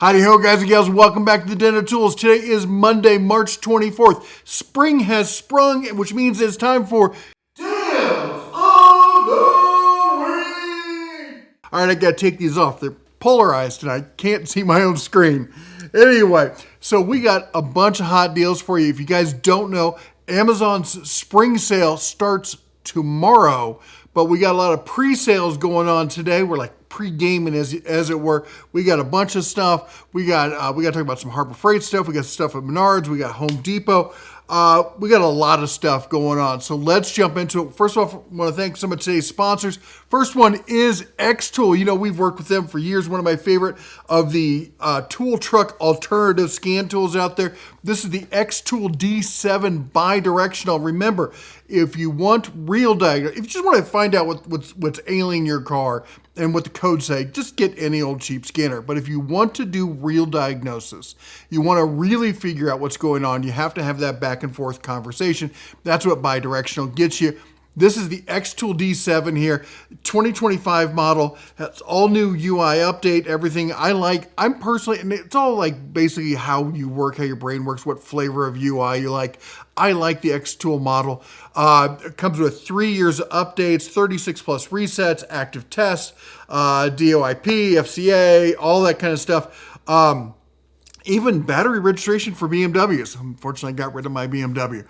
Howdy ho, guys and gals, welcome back to the Den of Tools. Today is Monday, March 24th. Spring has sprung, which means it's time for Deals of the Week. All right, I gotta take these off. They're polarized and I can't see my own screen. Anyway, so we got a bunch of hot deals for you. If you guys don't know, Amazon's spring sale starts tomorrow, but we got a lot of pre-sales going on today. We're like pre-gaming as it were. We got a bunch of stuff. We got to talk about some Harbor Freight stuff. We got stuff at Menards. We got Home Depot. We got a lot of stuff going on. So let's jump into it. First off, I want to thank some of today's sponsors. First one is X-Tool. You know, we've worked with them for years. One of my favorite of the tool truck alternative scan tools out there. This is the X-Tool D7 bi-directional. Remember, if you want real diagnosis, if you just want to find out what's ailing your car and what the codes say, just get any old cheap scanner. But if you want to do real diagnosis, you want to really figure out what's going on, you have to have that back and forth conversation. That's what bidirectional gets you. This is the X-Tool D7 here, 2025 model. That's all new UI update, everything I like. I'm personally, and it's all like basically how you work, how your brain works, what flavor of UI you like. I like the X-Tool model. It comes with 3 years of updates, 36 plus resets, active tests, DOIP, FCA, all that kind of stuff. Even battery registration for BMWs. Unfortunately, I got rid of my BMW.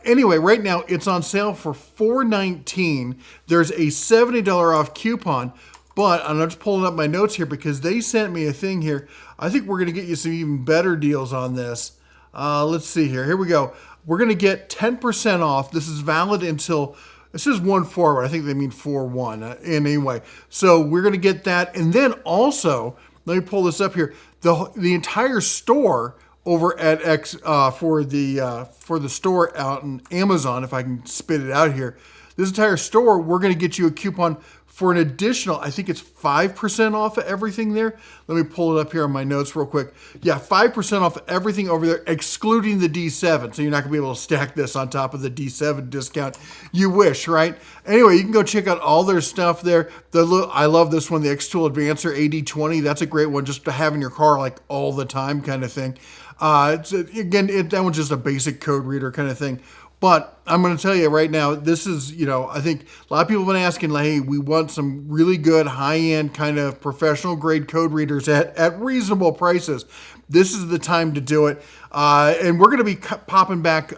Anyway, right now it's on sale for $419. There's a $70 off coupon, but I'm just pulling up my notes here because they sent me a thing here. I think we're going to get you some even better deals on this. Let's see here. Here we go. We're going to get 10% off. This is valid until, this is 1/4, but I think they mean 4/1. Anyway, so we're going to get that. And then also, let me pull this up here. The entire store over at X for the store out in Amazon, if I can spit it out here, this entire store, we're going to get you a coupon for an additional, I think it's 5% off of everything there. Let me pull it up here on my notes real quick. Yeah, 5% off everything over there, excluding the D7. So you're not gonna be able to stack this on top of the D7 discount. You wish, right? Anyway, you can go check out all their stuff there. I love this one, the X-Tool Advancer AD20. That's a great one just to have in your car like all the time kind of thing. That one's just a basic code reader kind of thing. But I'm going to tell you right now, this is, I think a lot of people have been asking, like, hey, we want some really good high-end kind of professional grade code readers at reasonable prices. This is the time to do it. And we're going to be popping back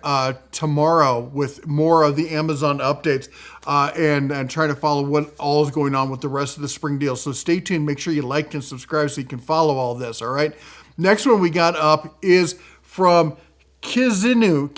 tomorrow with more of the Amazon updates and trying to follow what all is going on with the rest of the spring deals. So stay tuned. Make sure you like and subscribe so you can follow all this, all right? Next one we got up is from Kizino.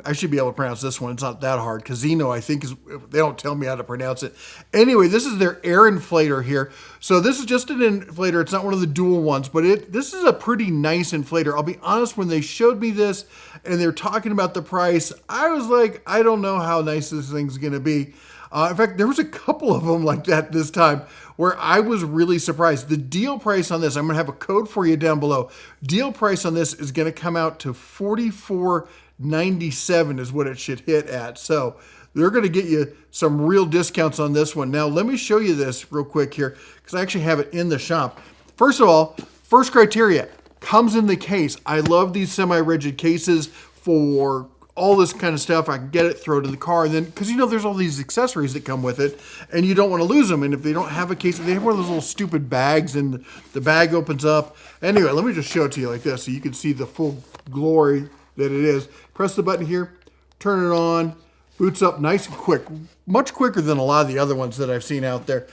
I should be able to pronounce this one. It's not that hard. Kizino, I think, they don't tell me how to pronounce it. Anyway, this is their air inflator here. So this is just an inflator. It's not one of the dual ones, but this is a pretty nice inflator. I'll be honest, when they showed me this and they're talking about the price, I was like, I don't know how nice this thing's going to be. In fact, there was a couple of them like that this time where I was really surprised. The deal price on this, I'm going to have a code for you down below. Deal price on this is going to come out to $44.97 is what it should hit at. So they're going to get you some real discounts on this one. Now, let me show you this real quick here because I actually have it in the shop. First of all, first criteria, comes in the case. I love these semi-rigid cases for all this kind of stuff. I can get it, throw it in the car, and then, because there's all these accessories that come with it, and you don't want to lose them. And if they don't have a case, they have one of those little stupid bags, and the bag opens up. Anyway, let me just show it to you like this so you can see the full glory that it is. Press the button here, turn it on, boots up nice and quick, much quicker than a lot of the other ones that I've seen out there.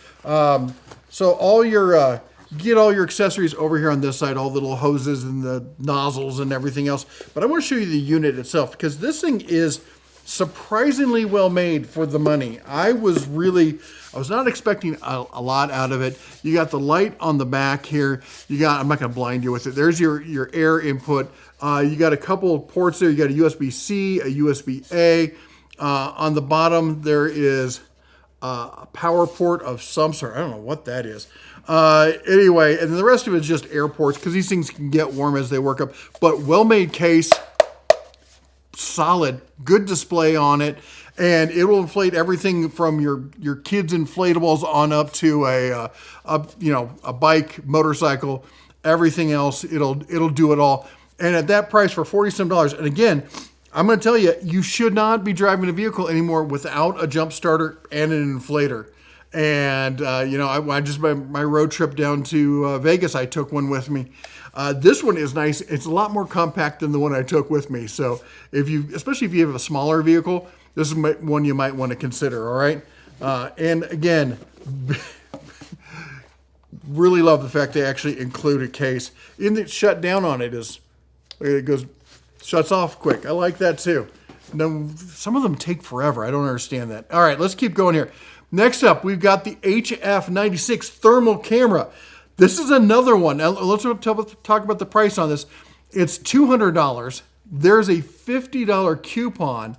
So all your you get all your accessories over here on this side, all the little hoses and the nozzles and everything else. But I want to show you the unit itself because this thing is surprisingly well made for the money. I was not expecting a lot out of it. You got the light on the back here. I'm not going to blind you with it. There's your air input. You got a couple of ports there. You got a USB-C, a USB-A. On the bottom, there is a power port of some sort. I don't know what that is. Anyway, and the rest of it is just air ports because these things can get warm as they work up. But well-made case, solid, good display on it. And it will inflate everything from your kids' inflatables on up to a bike, motorcycle, everything else. It'll do it all. And at that price for $40 some. And again, I'm going to tell you, you should not be driving a vehicle anymore without a jump starter and an inflator. And, I just, my road trip down to Vegas, I took one with me. This one is nice. It's a lot more compact than the one I took with me. So especially if you have a smaller vehicle, this is one you might want to consider. All right. And again, really love the fact they actually include a case. And the shut down on it shuts off quick. I like that too. Now, some of them take forever. I don't understand that. All right, let's keep going here. Next up, we've got the HF96 thermal camera. This is another one. Now, let's talk about the price on this. It's $200. There's a $50 coupon,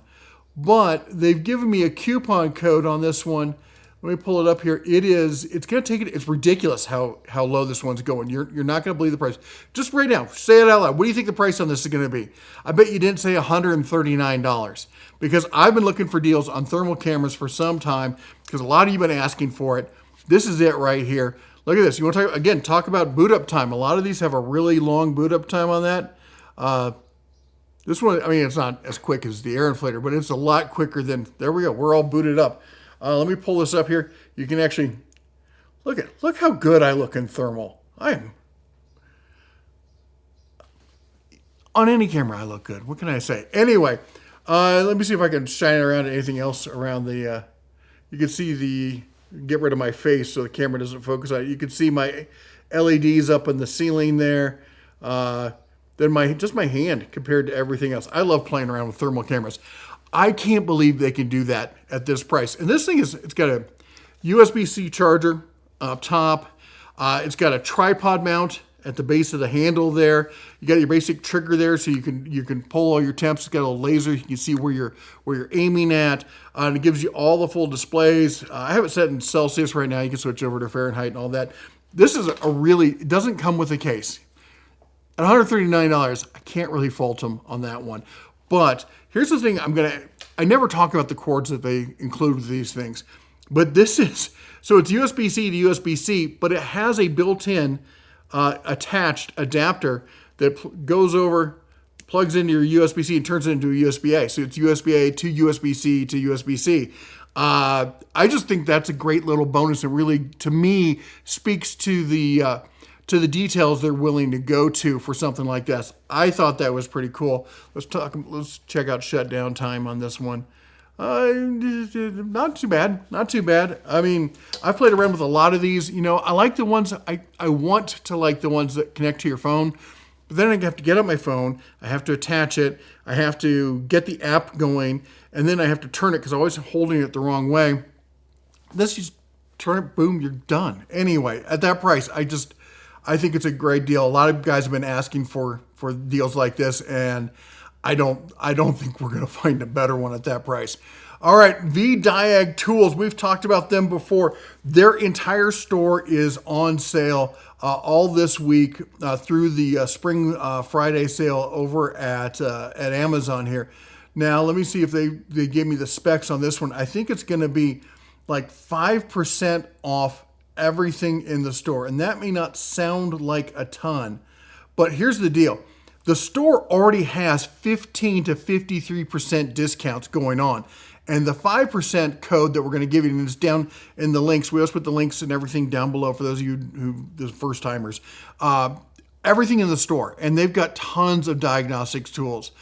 but they've given me a coupon code on this one. Let me pull it up here. It's going to take it. It's ridiculous how low this one's going. You're not going to believe the price. Just right now, say it out loud. What do you think the price on this is going to be? I bet you didn't say $139 because I've been looking for deals on thermal cameras for some time because a lot of you have been asking for it. This is it right here. Look at this. You want to talk about boot up time. A lot of these have a really long boot up time on that. This one, it's not as quick as the air inflator, but it's a lot quicker than, there we go. We're all booted up. Let me pull this up here. You can actually look how good I look in thermal. On any camera I look good. What can I say? Anyway, let me see if I can shine it around anything else around the. You can see get rid of my face so the camera doesn't focus on it. You can see my LEDs up in the ceiling there. Then my hand compared to everything else. I love playing around with thermal cameras. I can't believe they can do that at this price. And this thing it's got a USB-C charger up top. It's got a tripod mount at the base of the handle there. You got your basic trigger there, so you can pull all your temps. It's got a little laser. You can see where you're aiming at. And it gives you all the full displays. I have it set in Celsius right now. You can switch over to Fahrenheit and all that. This is it doesn't come with a case. At $139, I can't really fault them on that one. But here's the thing I never talk about the cords that they include with these things. But so it's USB-C to USB-C, but it has a built-in attached adapter that goes over, plugs into your USB-C and turns it into a USB-A. So it's USB-A to USB-C to USB-C. I just think that's a great little bonus and really, to me, speaks to the details they're willing to go to for something like this. I thought that was pretty cool. Let's check out shutdown time on this one. Not too bad. I've played around with a lot of these. I like the ones, I want to like the ones that connect to your phone, but then I have to get up my phone, I have to attach it, I have to get the app going, and then I have to turn it because I'm always holding it the wrong way. This, just turn it, boom, you're done. Anyway, at that price, I think it's a great deal. A lot of guys have been asking for deals like this, and I don't think we're going to find a better one at that price. All right, V-Diag Tools. We've talked about them before. Their entire store is on sale all this week through the Spring Friday sale over at Amazon here. Now, let me see if they gave me the specs on this one. I think it's going to be like 5% off everything in the store. And that may not sound like a ton, but here's the deal. The store already has 15 to 53% discounts going on. And the 5% code that we're going to give you is down in the links. We always put the links and everything down below for those of you the first timers. Everything in the store. And they've got tons of diagnostics tools.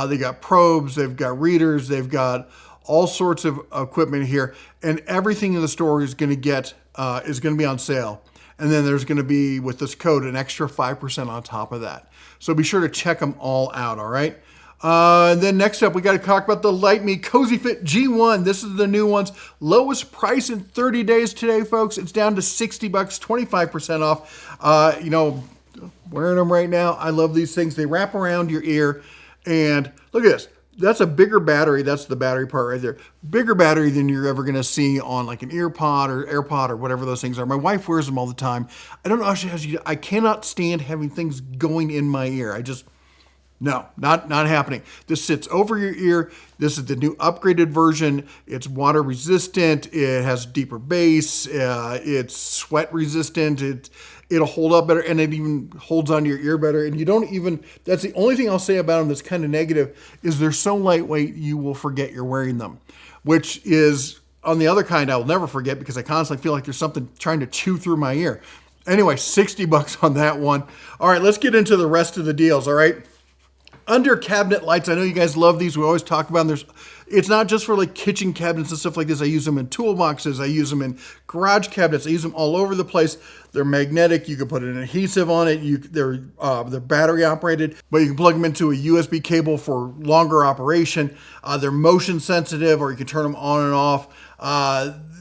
They got probes, they've got readers, they've got all sorts of equipment here. And everything in the store is going to be on sale. And then there's going to be, with this code, an extra 5% on top of that. So be sure to check them all out, all right? And then next up, we got to talk about the Lightme Cozy Fit G1. This is the new ones. Lowest price in 30 days today, folks. It's down to $60, 25% off. Wearing them right now. I love these things. They wrap around your ear. And look at this. That's a bigger battery. That's the battery part right there. Bigger battery than you're ever going to see on like an EarPod or AirPod or whatever those things are. My wife wears them all the time. I don't know how I cannot stand having things going in my ear. No, not happening. This sits over your ear. This is the new upgraded version. It's water resistant. It has deeper bass. It's sweat resistant. It'll hold up better, and it even holds onto your ear better. And you don't even, that's the only thing I'll say about them that's kind of negative, is they're so lightweight you will forget you're wearing them, which is, on the other kind, I'll never forget because I constantly feel like there's something trying to chew through my ear. Anyway, $60 on that one. All right, let's get into the rest of the deals, all right? Under cabinet lights, I know you guys love these. We always talk about them. It's not just for like kitchen cabinets and stuff like this. I use them in toolboxes. I use them in garage cabinets. I use them all over the place. They're magnetic. You can put an adhesive on it. They're battery operated, but you can plug them into a USB cable for longer operation. They're motion sensitive, or you can turn them on and off.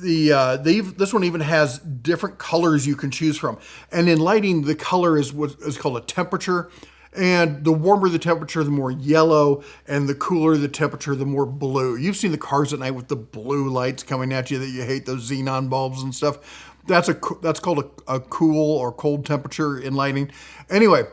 This one even has different colors you can choose from. And in lighting, the color is what is called a temperature. And the warmer the temperature, the more yellow, and the cooler the temperature, the more blue. You've seen the cars at night with the blue lights coming at you that you hate, those xenon bulbs and stuff. That's called a cool or cold temperature in lighting. Anyway,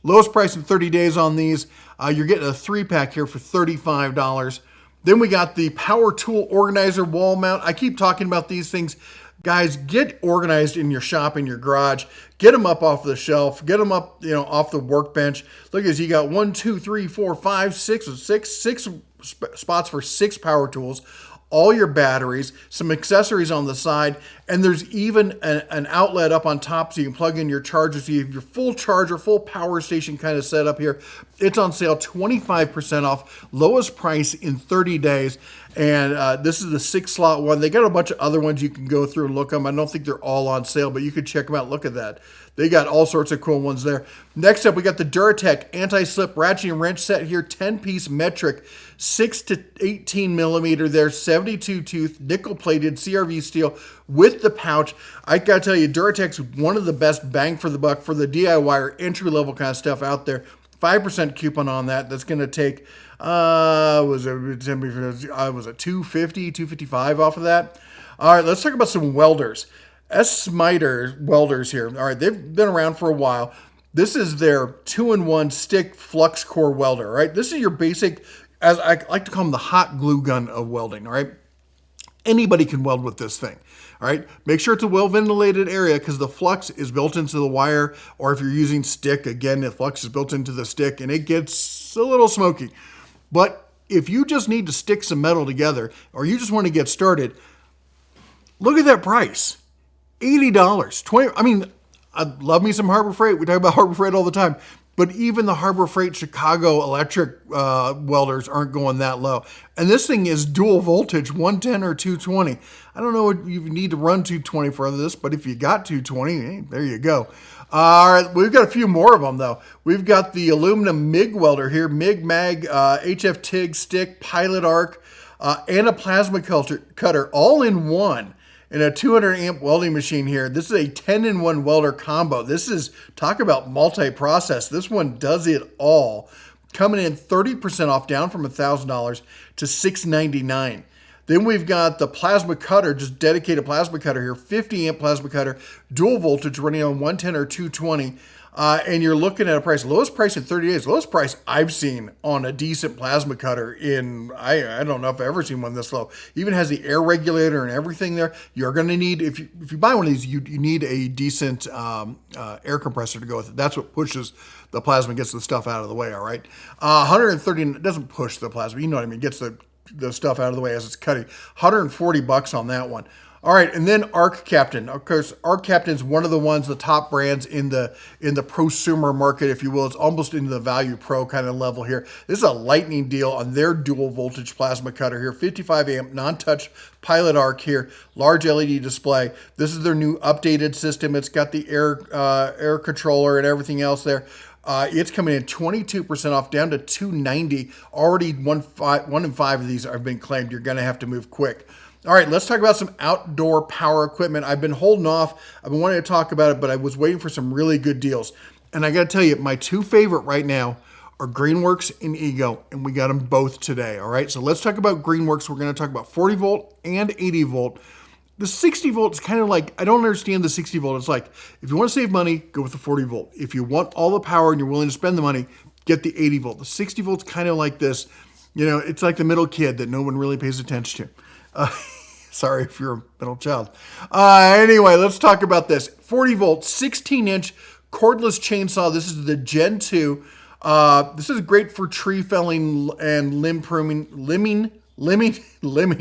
lowest price in 30 days on these. You're getting a 3-pack here for $35. Then we got the Power Tool Organizer Wall Mount. I keep talking about these things. Guys, get organized in your shop, in your garage. Get them up off the shelf. Get them up, off the workbench. Look at this. You got 1, 2, 3, 4, 5, 6 spots for 6 power tools, all your batteries, some accessories on the side, and there's even an outlet up on top so you can plug in your charger. So you have your full charger, full power station kind of set up here. It's on sale, 25% off, lowest price in 30 days. And this is the 6-slot one. They got a bunch of other ones you can go through and look them. I don't think they're all on sale, but you could check them out. Look at that. They got all sorts of cool ones there. Next up, we got the Duratec anti-slip ratchet and wrench set here, 10-piece metric, 6 to 18 millimeter there, 72 tooth, nickel-plated CRV steel with the pouch. I gotta tell you, Duratec's one of the best bang for the buck for the DIY entry-level kind of stuff out there. 5% coupon on that. That's gonna take, was it 250, 255 off of that? All right, let's talk about some welders. S-Smiter welders here. All right, they've been around for a while. This is their 2-in-1 stick flux core welder, all right? This is your basic, as I like to call them, the hot glue gun of welding, all right? Anybody can weld with this thing, all right? Make sure it's a well-ventilated area because the flux is built into the wire, or if you're using stick, again, the flux is built into the stick, and it gets a little smoky. But if you just need to stick some metal together, or you just want to get started, look at that price. $80. I love me some Harbor Freight. We talk about Harbor Freight all the time. But even the Harbor Freight Chicago electric welders aren't going that low. And this thing is dual voltage, 110 or 220. I don't know what you need to run 220 for this, but if you got 220, hey, there you go. All right, we've got a few more of them, though. We've got the aluminum MIG welder here, MIG Mag, HF TIG stick, pilot arc, and a plasma cutter, all in one. In a 200 amp welding machine here. This is a 10-in-1 welder combo. This is, talk about multi-process. This one does it all. Coming in 30% off, down from $1,000 to $699. Then we've got the plasma cutter, just dedicated plasma cutter here, 50 amp plasma cutter, dual voltage running on 110 or 220. And you're looking at a price, lowest price in 30 days, lowest price I've seen on a decent plasma cutter in, I don't know if I've ever seen one this low. Even has the air regulator and everything there. You're going to need, if you buy one of these, you need a decent air compressor to go with it. That's what pushes the plasma, gets the stuff out of the way, all right? 130, it doesn't push the plasma, you know what I mean, gets the stuff out of the way as it's cutting. $140 on that one. All right, and then Arc Captain. Of course, Arc Captain is one of the ones, the top brands in the prosumer market, if you will. It's almost into the value pro kind of level here. This is a lightning deal on their dual voltage plasma cutter here. 55 amp non-touch pilot arc here, large LED display. This is their new updated system. It's got the air controller and everything else there. It's coming in 22% off, down to $290. Already one in five of these have been claimed. You're going to have to move quick. All right, let's talk about some outdoor power equipment. I've been holding off. I've been wanting to talk about it, but I was waiting for some really good deals. And I got to tell you, my two favorite right now are Greenworks and Ego, and we got them both today. All right, so let's talk about Greenworks. We're going to talk about 40 volt and 80 volt. The 60 volt is kind of like, I don't understand the 60 volt. It's like, if you want to save money, go with the 40 volt. If you want all the power and you're willing to spend the money, get the 80 volt. The 60 volt's kind of like this, it's like the middle kid that no one really pays attention to. Sorry if you're a middle child. Anyway, let's talk about this. 40 volt, 16-inch cordless chainsaw. This is the Gen 2. This is great for tree felling and limb pruning, limbing.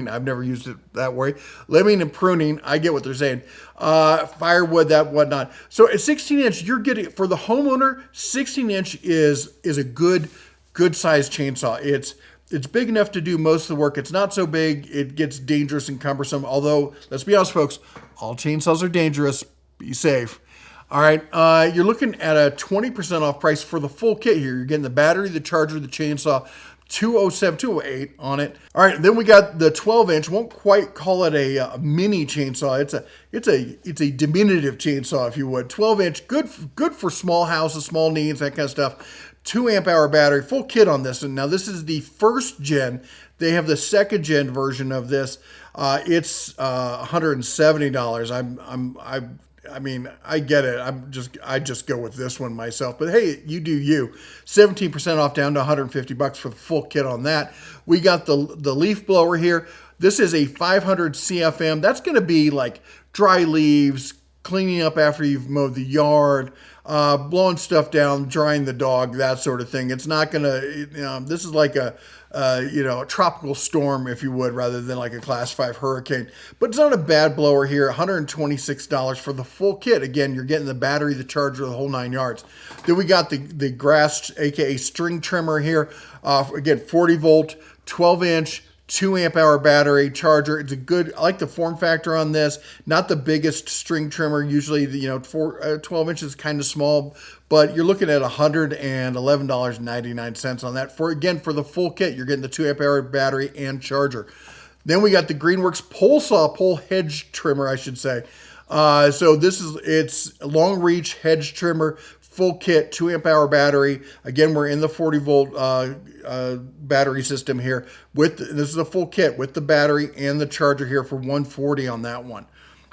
I've never used it that way. Limbing and pruning. I get what they're saying. Firewood, that whatnot. So at 16-inch, you're getting, for the homeowner, 16-inch is a good size chainsaw. It's big enough to do most of the work. It's not so big. It gets dangerous and cumbersome. Although, let's be honest, folks, all chainsaws are dangerous. Be safe. All right, you're looking at a 20% off price for the full kit here. You're getting the battery, the charger, the chainsaw, 208 on it. All right, then we got the 12-inch. Won't quite call it a mini chainsaw. It's a diminutive chainsaw, if you would. 12-inch, good for small houses, small needs, that kind of stuff. 2 amp hour battery, full kit on this. And now this is the first gen. They have the second gen version of this. It's $170. I mean, I get it. I just go with this one myself. But hey, you do you. 17% off down to $150 for the full kit on that. We got the leaf blower here. This is a 500 CFM. That's going to be like dry leaves, cleaning up after you've mowed the yard, blowing stuff down, drying the dog, that sort of thing. It's not going to, this is like a tropical storm, if you would, rather than like a class 5 hurricane. But it's not a bad blower here. $126 for the full kit. Again, you're getting the battery, the charger, the whole 9 yards. Then we got the grass, aka string trimmer here. Again, 40 volt, 12-inch. 2 amp hour battery, charger. It's a good, I like the form factor on this. Not the biggest string trimmer. Usually, 12 inches is kind of small, but you're looking at $111.99 on that. For the full kit, you're getting the 2 amp hour battery and charger. Then we got the Greenworks pole hedge trimmer, I should say. So it's a long reach hedge trimmer, full kit, 2 amp hour battery. Again, we're in the 40 volt battery system here. This is a full kit with the battery and the charger here for $140 on that one.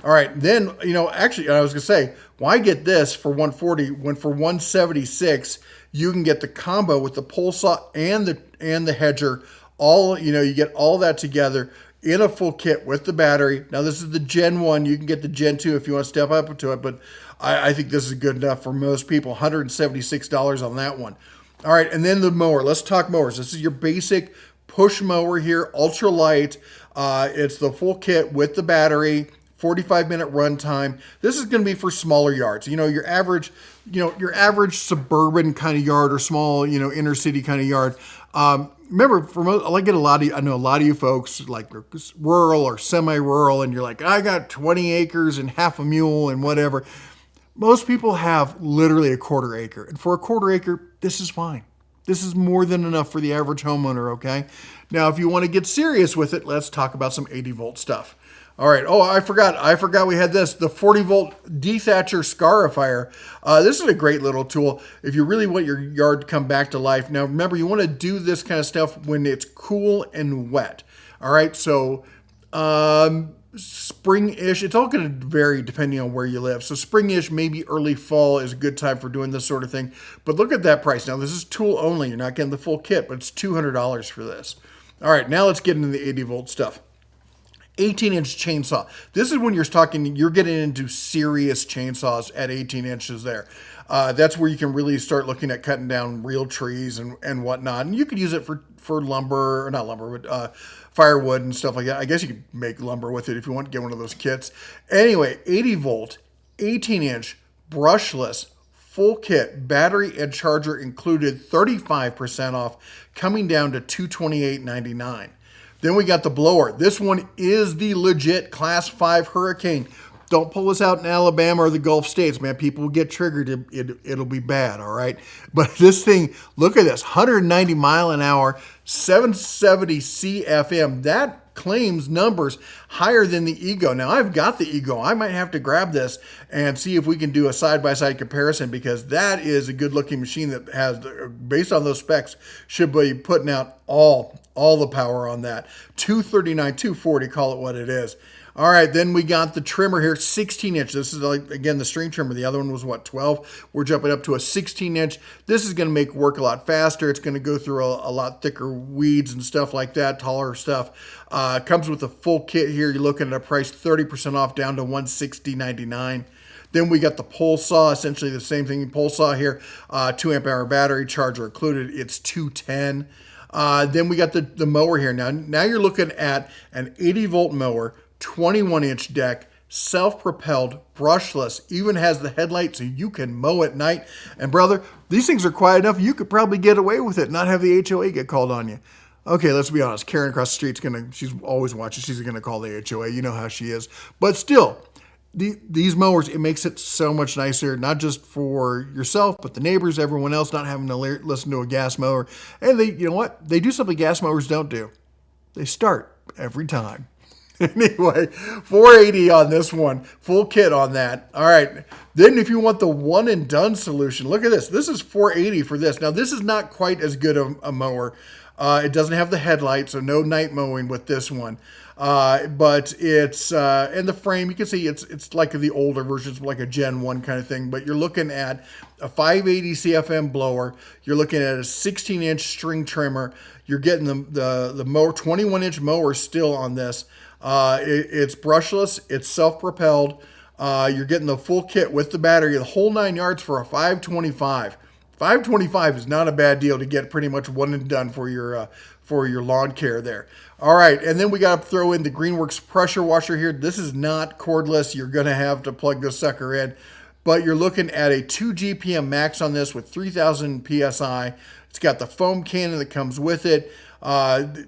All right, then, actually, I was gonna say, why get this for $140 when for $176 you can get the combo with the pole saw and the hedger. You get all that together in a full kit with the battery. Now, this is the Gen 1. You can get the Gen 2 if you want to step up to it, but I think this is good enough for most people. $176 on that one. All right, and then the mower. Let's talk mowers. This is your basic push mower here, ultra light. It's the full kit with the battery, 45-minute run time. This is going to be for smaller yards. Your average suburban kind of yard or small, inner city kind of yard. Remember, I know a lot of you folks like rural or semi-rural, and you're like, I got 20 acres and half a mule and whatever. Most people have literally a quarter acre. And for a quarter acre, this is fine. This is more than enough for the average homeowner, okay? Now, if you want to get serious with it, let's talk about some 80 volt stuff. All right. Oh, I forgot we had this, the 40 volt dethatcher scarifier. This is a great little tool if you really want your yard to come back to life. Now, remember, you want to do this kind of stuff when it's cool and wet. All right. So, spring-ish, it's all going to vary depending on where you live. So spring-ish, maybe early fall is a good time for doing this sort of thing. But look at that price. Now, this is tool only. You're not getting the full kit, but it's $200 for this. All right, now let's get into the 80 volt stuff. 18-inch chainsaw. This is when you're getting into serious chainsaws at 18 inches there. That's where you can really start looking at cutting down real trees and whatnot. And you could use it for lumber, or not lumber, but firewood and stuff like that. I guess you could make lumber with it if you want to get one of those kits. Anyway, 80 volt, 18-inch, brushless, full kit, battery and charger included, 35% off, coming down to $228.99. Then we got the blower. This one is the legit Class 5 Hurricane. Don't pull this out in Alabama or the Gulf States, man. People will get triggered. It'll be bad, all right? But this thing, look at this, 190 mile an hour, 770 CFM. That claims numbers higher than the Ego. Now, I've got the Ego. I might have to grab this and see if we can do a side-by-side comparison, because that is a good-looking machine that has, based on those specs, should be putting out all the power on that. 239, 240, call it what it is. All right, then we got the trimmer here, 16 inch. This is like, again, the string trimmer. The other one was what, 12? We're jumping up to a 16 inch. This is going to make work a lot faster. It's going to go through a lot thicker weeds and stuff like that, taller stuff. Comes with a full kit here. You're looking at a price 30% off down to $160.99. Then we got the pole saw, essentially the same thing. Pole saw here, 2 amp hour battery, charger included. It's $210. Then we got the mower here. Now you're looking at an 80 volt mower, 21 inch deck, self-propelled, brushless, even has the headlight so you can mow at night. And brother, these things are quiet enough you could probably get away with it, not have the HOA get called on you. Okay, let's be honest. Karen across the street's she's always watching. She's gonna call the HOA. You know how she is. But still, these mowers, it makes it so much nicer, not just for yourself, but the neighbors, everyone else, not having to listen to a gas mower. And you know what? They do something gas mowers don't do. They start every time. Anyway, $480 on this one, full kit on that. All right, then if you want the one and done solution, look at this. This is $480 for this. Now this is not quite as good a mower. It doesn't have the headlight, so no night mowing with this one. But it's in the frame. You can see it's like the older versions, like a Gen 1 kind of thing. But you're looking at a 580 CFM blower. You're looking at a 16-inch string trimmer. You're getting the mower, 21-inch mower still on this. It's brushless. It's self-propelled. You're getting the full kit with the battery, the whole 9 yards for a $525. $525 is not a bad deal to get pretty much one and done for your lawn care there. All right, and then we got to throw in the Greenworks pressure washer here. This is not cordless. You're going to have to plug this sucker in, but you're looking at a 2 GPM max on this with 3,000 PSI. It's got the foam cannon that comes with it. I'd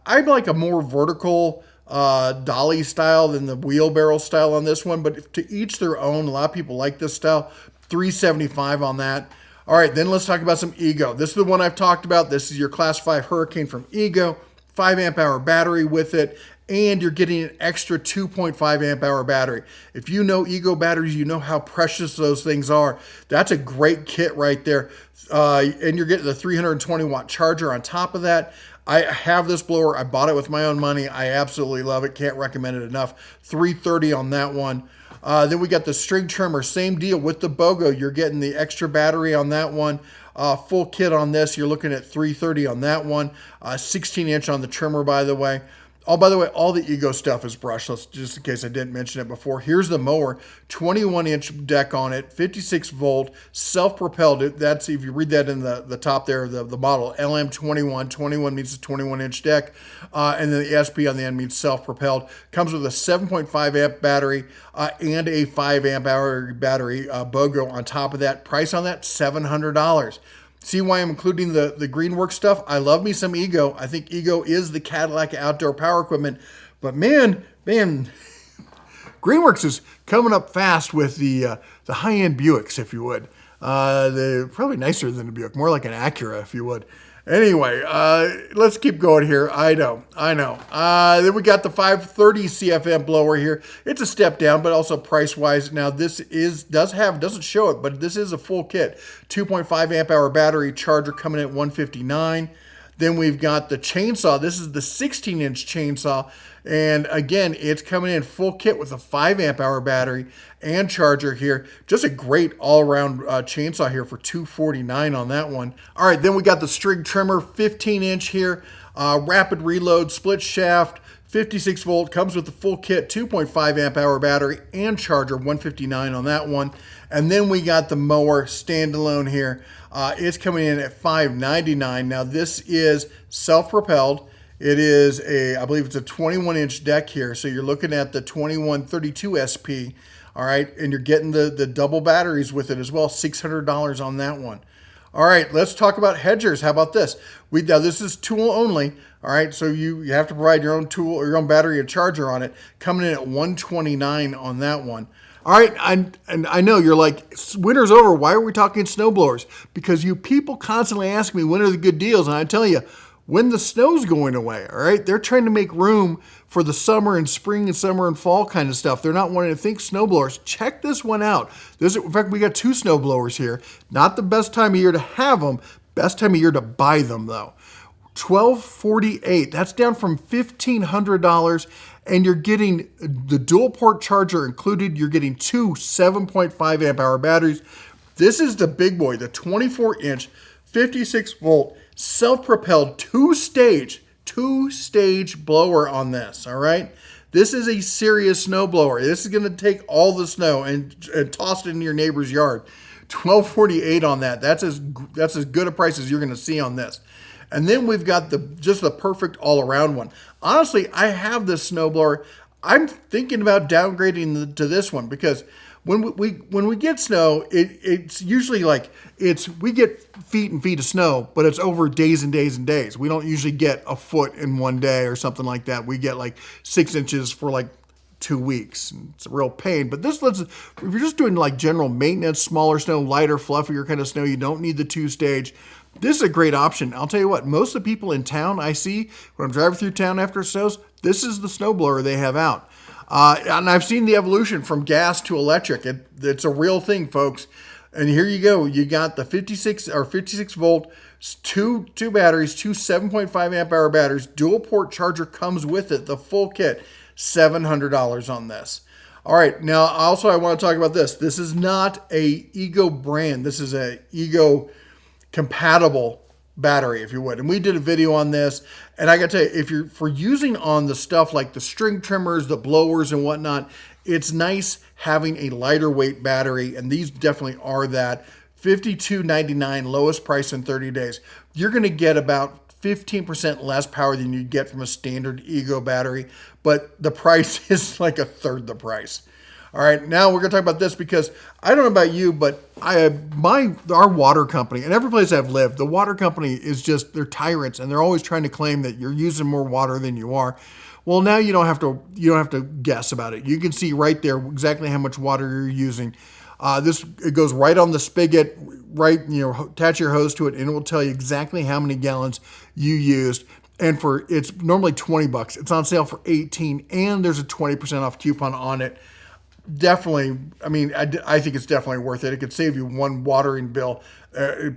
like a more vertical dolly style than the wheelbarrow style on this one, but to each their own. A lot of people like this style. $375 on that. All right, then let's talk about some Ego. This is the one I've talked about. This is your Class 5 Hurricane from Ego, 5 amp hour battery with it, and you're getting an extra 2.5 amp hour battery. If you know Ego batteries, you know how precious those things are. That's a great kit right there. And you're getting the 320 watt charger on top of that. I have this blower. I bought it with my own money. I absolutely love it. Can't recommend it enough. $330 on that one. Then we got the string trimmer, same deal with the BOGO. You're getting the extra battery on that one. Full kit on this, you're looking at $330 on that one. 16-inch on the trimmer, by the way. Oh, by the way, all the Ego stuff is brushless, just in case I didn't mention it before. Here's the mower, 21-inch deck on it, 56 volt, self-propelled. That's, if you read that in the top there, the model, LM21. 21 means a 21-inch deck, and then the SP on the end means self-propelled. Comes with a 7.5 amp battery and a 5 amp hour battery BOGO on top of that. Price on that, $700. See why I'm including the Greenworks stuff? I love me some Ego. I think Ego is the Cadillac outdoor power equipment. But man, Greenworks is coming up fast with the high-end Buicks, if you would. They're probably nicer than a Buick, more like an Acura, if you would. Anyway, let's keep going here. I know. Then we got the 530 CFM blower here. It's a step down, but also price-wise. Now, this doesn't show it, but this is a full kit. 2.5 amp hour battery, charger coming in at $159. Then we've got the chainsaw. This is the 16-inch chainsaw. And again, it's coming in full kit with a 5 amp hour battery and charger here. Just a great all-around chainsaw here for $249 on that one. All right, then we got the string trimmer, 15-inch here. Rapid reload, split shaft, 56 volt, comes with the full kit, 2.5 amp hour battery and charger, $159 on that one. And then we got the mower standalone here. It's coming in at $599. Now this is self-propelled. It is I believe it's a 21-inch deck here. So you're looking at the 2132 SP. All right, and you're getting the double batteries with it as well, $600 on that one. All right, let's talk about hedgers. How about this? Now this is tool only. All right, so you have to provide your own tool or your own battery and charger on it. Coming in at $129 on that one. All right, and I know you're like, winter's over. Why are we talking snowblowers? Because you people constantly ask me when are the good deals, and I tell you, when the snow's going away, all right? They're trying to make room for the summer and spring and summer and fall kind of stuff. They're not wanting to think snowblowers. Check this one out. In fact, we got 2 snowblowers here. Not the best time of year to have them, best time of year to buy them though. $1,248, that's down from $1,500, And you're getting the dual port charger included. You're getting two 7.5 amp hour batteries. This is the big boy, the 24-inch, 56-volt, self-propelled two-stage blower on this, all right? This is a serious snow blower. This is going to take all the snow and toss it in your neighbor's yard. $12.48 on that. That's as good a price as you're going to see on this. And then we've got just the perfect all-around one. Honestly, I have this snowblower. I'm thinking about downgrading to this one because when we get snow, it's usually like we get feet and feet of snow, but it's over days and days and days. We don't usually get a foot in one day or something like that. We get like 6 inches for like 2 weeks. It's a real pain. But this if you're just doing like general maintenance, smaller snow, lighter, fluffier kind of snow, you don't need the two-stage. This is a great option. I'll tell you what, most of the people in town I see when I'm driving through town after it snows, this is the snowblower they have out. And I've seen the evolution from gas to electric. It's a real thing, folks. And here you go. You got the 56 volt, two batteries, two 7.5 amp hour batteries, dual port charger comes with it, the full kit, $700 on this. All right. Now, also, I want to talk about this. This is not a Ego brand. This is a Ego compatible battery, if you would. And we did a video on this. And I got to tell you, if you're for using on the stuff like the string trimmers, the blowers and whatnot, it's nice having a lighter weight battery. And these definitely are that. $52.99, lowest price in 30 days. You're going to get about 15% less power than you get from a standard Ego battery, but the price is like a third the price. All right, now we're going to talk about this because I don't know about you, but our water company, and every place I've lived, the water company is just, they're tyrants, and they're always trying to claim that you're using more water than you are. Well, now you don't have to guess about it. You can see right there exactly how much water you're using. It goes right on the spigot, right, attach your hose to it, and it will tell you exactly how many gallons you used. And it's normally $20. It's on sale for $18, and there's a 20% off coupon on it. Definitely, I mean, I think it's definitely worth it. It could save you one watering bill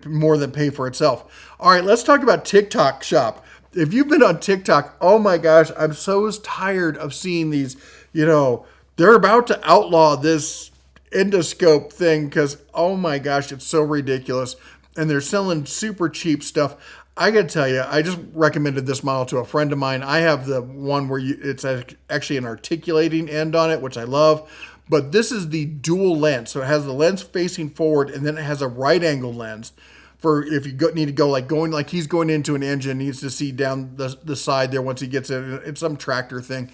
more than pay for itself. All right, let's talk about TikTok Shop. If you've been on TikTok, oh my gosh, I'm so tired of seeing these, they're about to outlaw this endoscope thing because, oh my gosh, it's so ridiculous. And they're selling super cheap stuff. I got to tell you, I just recommended this model to a friend of mine. I have the one where it's actually an articulating end on it, which I love. But this is the dual lens. So it has the lens facing forward, and then it has a right angle lens for if you need to go like he's going into an engine, needs to see down the side there once he gets in. It's some tractor thing.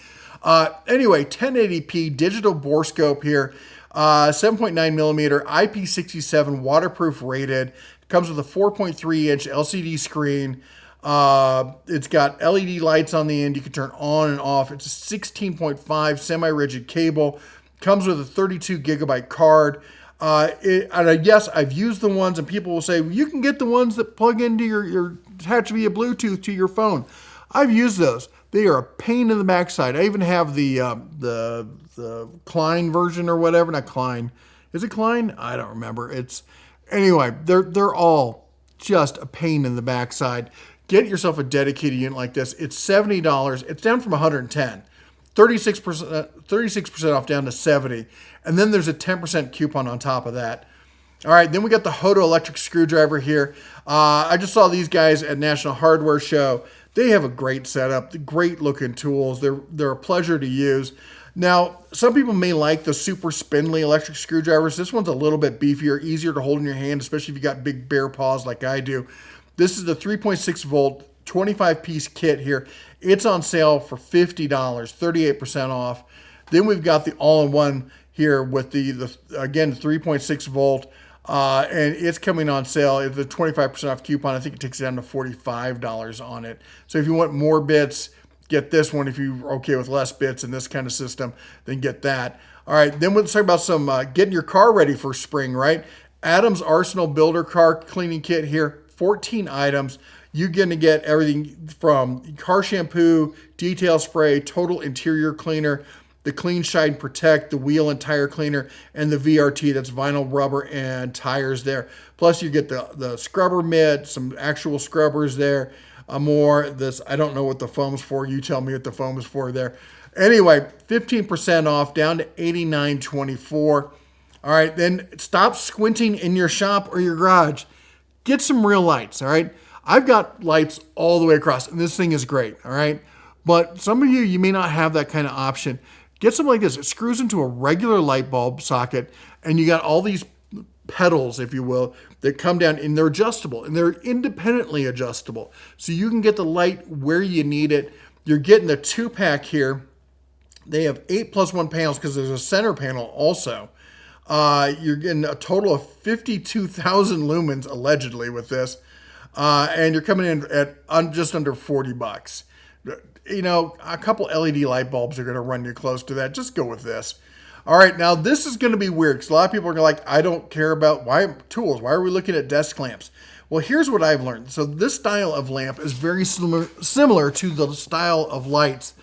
Anyway, 1080p digital borescope here. 7.9 millimeter IP67 waterproof rated. Comes with a 4.3 inch LCD screen. It's got LED lights on the end. You can turn on and off. It's a 16.5 semi-rigid cable. Comes with a 32 gigabyte card. Yes, I've used the ones, and people will say, well, you can get the ones that plug into your attach via Bluetooth to your phone. I've used those. They are a pain in the backside. I even have the Klein version or whatever. Not Klein. Is it Klein? I don't remember. Anyway, they're all just a pain in the backside. Get yourself a dedicated unit like this. It's $70. It's down from $110. 36% off down to $70. And then there's a 10% coupon on top of that. All right, then we got the Hodo electric screwdriver here. I just saw these guys at National Hardware Show. They have a great setup, great looking tools. They're a pleasure to use. Now, some people may like the super spindly electric screwdrivers. This one's a little bit beefier, easier to hold in your hand, especially if you got big bare paws like I do. This is the 3.6 volt, 25-piece kit here. It's on sale for $50, 38% off. Then we've got the all-in-one here with the 3.6 volt, and it's coming on sale. It's a 25% off coupon. I think it takes it down to $45 on it. So if you want more bits, get this one. If you're okay with less bits in this kind of system, then get that. All right, then let's talk about some getting your car ready for spring, right? Adams Arsenal Builder Car Cleaning Kit here, 14 items. You're going to get everything from car shampoo, detail spray, total interior cleaner, the Clean Shine Protect, the wheel and tire cleaner, and the VRT, that's vinyl rubber and tires there. Plus you get the scrubber mitt, some actual scrubbers there. I don't know what the foam's for. You tell me what the foam is for there. Anyway, 15% off, down to $89.24. All right, then stop squinting in your shop or your garage. Get some real lights, all right? I've got lights all the way across, and this thing is great, all right? But some of you may not have that kind of option. Get something like this. It screws into a regular light bulb socket, and you got all these pedals, if you will, that come down, and they're adjustable, and they're independently adjustable. So you can get the light where you need it. You're getting the 2-pack here. They have 8+1 panels because there's a center panel also. You're getting a total of 52,000 lumens allegedly with this, and you're coming in at just under $40. You know, a couple LED light bulbs are going to run you close to that. Just go with this. All right, now this is going to be weird because a lot of people are like, I don't care about tools. Why are we looking at desk lamps? Well, here's what I've learned. So this style of lamp is very similar to the style of lights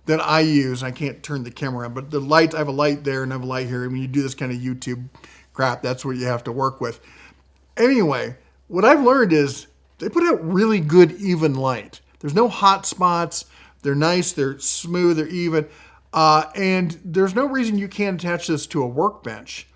that I use. I can't turn the camera on, but the lights, I have a light there and I have a light here. And when you do this kind of YouTube crap, that's what you have to work with. Anyway, what I've learned is they put out really good, even light. There's no hot spots. They're nice. They're smooth. They're even. And there's no reason you can't attach this to a workbench.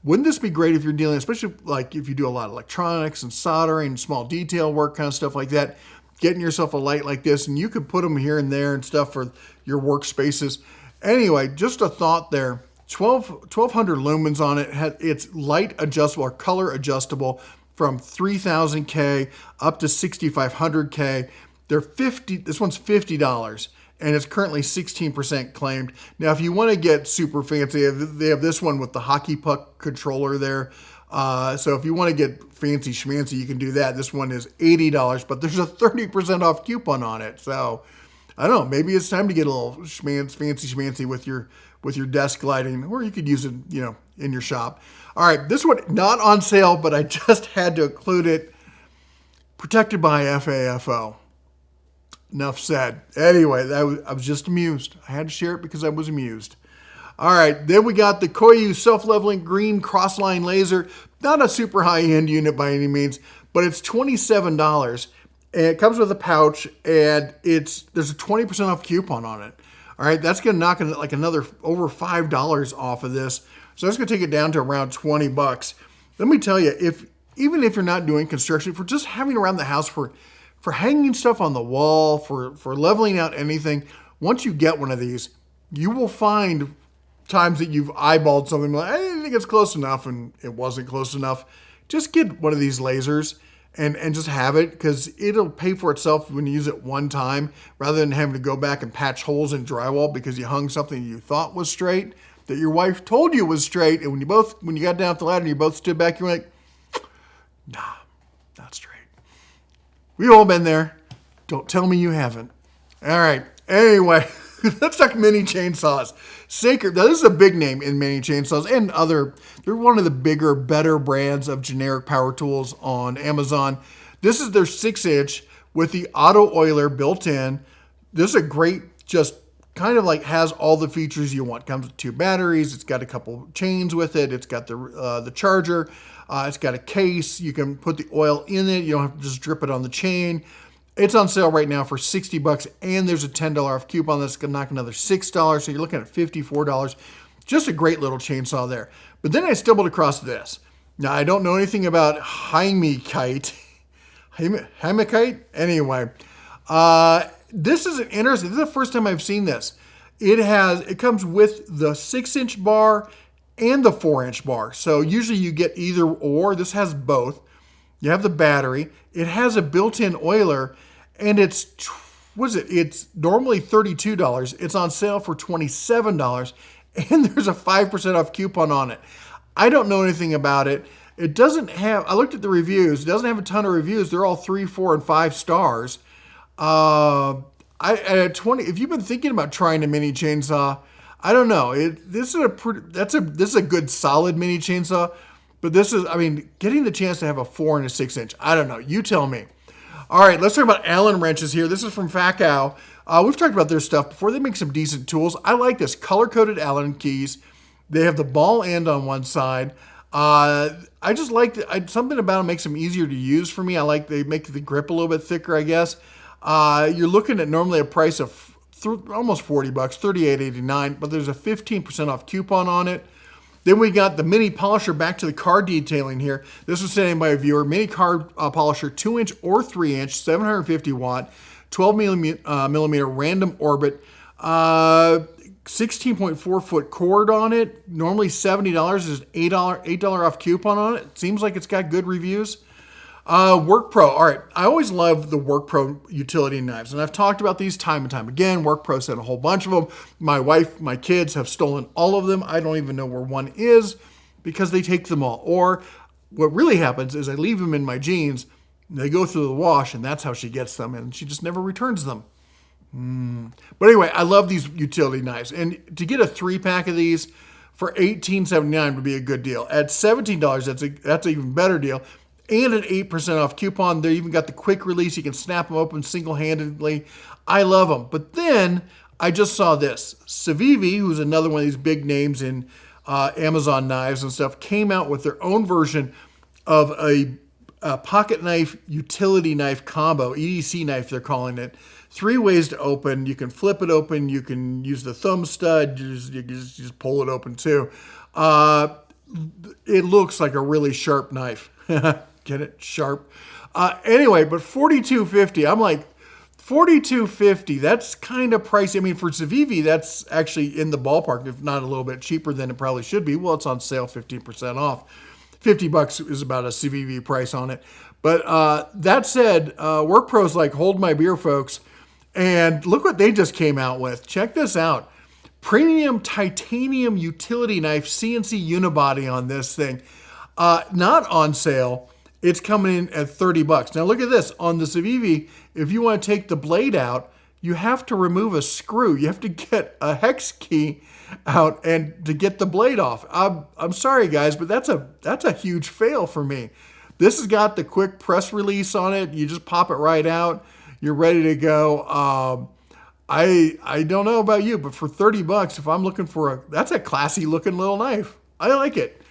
Wouldn't this be great if you're dealing, especially like if you do a lot of electronics and soldering, small detail work, kind of stuff like that, getting yourself a light like this, and you could put them here and there and stuff for your workspaces. Anyway, just a thought there. 1200 lumens on it. It's light adjustable or color adjustable from 3000K up to 6500K. They're this one's $50. And it's currently 16% claimed. Now, if you want to get super fancy, they have this one with the hockey puck controller there. So if you want to get fancy schmancy, you can do that. This one is $80, but there's a 30% off coupon on it. So I don't know, maybe it's time to get a little fancy schmancy with your desk lighting, or you could use it, you know, in your shop. All right, this one not on sale, but I just had to include it. Protected by FAFO. Enough said. Anyway, I was just amused. I had to share it because I was amused. All right, then we got the Koyu self-leveling green crossline laser. Not a super high-end unit by any means, but it's $27. And it comes with a pouch, and there's a 20% off coupon on it. All right, that's going to knock like another over $5 off of this. So that's going to take it down to around $20. Let me tell you, even if you're not doing construction, for just having around the house for hanging stuff on the wall, for leveling out anything, once you get one of these, you will find times that you've eyeballed something like, I didn't think it's close enough, and it wasn't close enough. Just get one of these lasers and just have it, because it'll pay for itself when you use it one time, rather than having to go back and patch holes in drywall because you hung something you thought was straight, that your wife told you was straight, and when you got down off the ladder and you both stood back, you're like, nah, not straight. We've all been there. Don't tell me you haven't. All right. Anyway, let's talk mini chainsaws. Saker, now this is a big name in mini chainsaws and they're one of the bigger, better brands of generic power tools on Amazon. This is their 6-inch with the auto oiler built in. This is a great, just kind of like has all the features you want. Comes with 2 batteries. It's got a couple chains with it. It's got the charger. It's got a case. You can put the oil in it. You don't have to just drip it on the chain. It's on sale right now for $60, and there's a $10 off coupon that's going to knock another $6. So you're looking at $54. Just a great little chainsaw there. But then I stumbled across this. Now, I don't know anything about Heimikite. Anyway, this is an interesting. This is the first time I've seen this. It comes with the 6-inch bar and the 4-inch bar. So usually you get either or. This has both. You have the battery. It has a built-in oiler, and it's normally $32. It's on sale for $27, and there's a 5% off coupon on it. I don't know anything about it. It doesn't have, I looked at the reviews. It doesn't have a ton of reviews. They're all 3, 4, and 5 stars. If you've been thinking about trying a mini chainsaw, I don't know. This is a good solid mini chainsaw, but getting the chance to have a 4 and a 6-inch, I don't know. You tell me. All right, let's talk about Allen wrenches here. This is from Facao. We've talked about their stuff before. They make some decent tools. I like this color-coded Allen keys. They have the ball end on one side. I just like something about them makes them easier to use for me. They make the grip a little bit thicker, I guess. You're looking at normally a price of almost 40 bucks, $38.89, but there's a 15% off coupon on it. Then we got the mini polisher, back to the car detailing here. This was sent in by a viewer. Mini car polisher, 2-inch or 3-inch, 750 watt, 12 millimeter random orbit, 16.4 foot cord on it. Normally $70. There's an $8 off coupon on it. Seems like it's got good reviews. WorkPro. All right. I always love the WorkPro utility knives, and I've talked about these time and time again. WorkPro sent a whole bunch of them. My wife, my kids have stolen all of them. I don't even know where one is because they take them all. Or what really happens is I leave them in my jeans, they go through the wash, and that's how she gets them, and she just never returns them. But anyway, I love these utility knives, and to get a 3-pack of these for $18.79 would be a good deal. At $17, that's an even better deal. And an 8% off coupon. They even got the quick release. You can snap them open single-handedly. I love them. But then I just saw this. Civivi, who's another one of these big names in Amazon knives and stuff, came out with their own version of a pocket knife, utility knife combo, EDC knife they're calling it. 3 ways to open. You can flip it open. You can use the thumb stud. You can just pull it open too. It looks like a really sharp knife. Get it? Sharp. Anyway, but $42.50. I'm like, $42.50. That's kind of pricey. I mean, for Civivi, that's actually in the ballpark, if not a little bit cheaper than it probably should be. Well, it's on sale, 15% off. $50 is about a Civivi price on it. But that said, WorkPro's like, hold my beer, folks. And look what they just came out with. Check this out. Premium titanium utility knife, CNC unibody on this thing. Not on sale. It's coming in at $30. Now look at this. On the Civivi, if you want to take the blade out, you have to remove a screw. You have to get a hex key out and to get the blade off. I'm sorry guys, but that's a huge fail for me. This has got the quick press release on it. You just pop it right out. You're ready to go. I don't know about you, but for $30, if I'm looking for that's a classy looking little knife. I like it.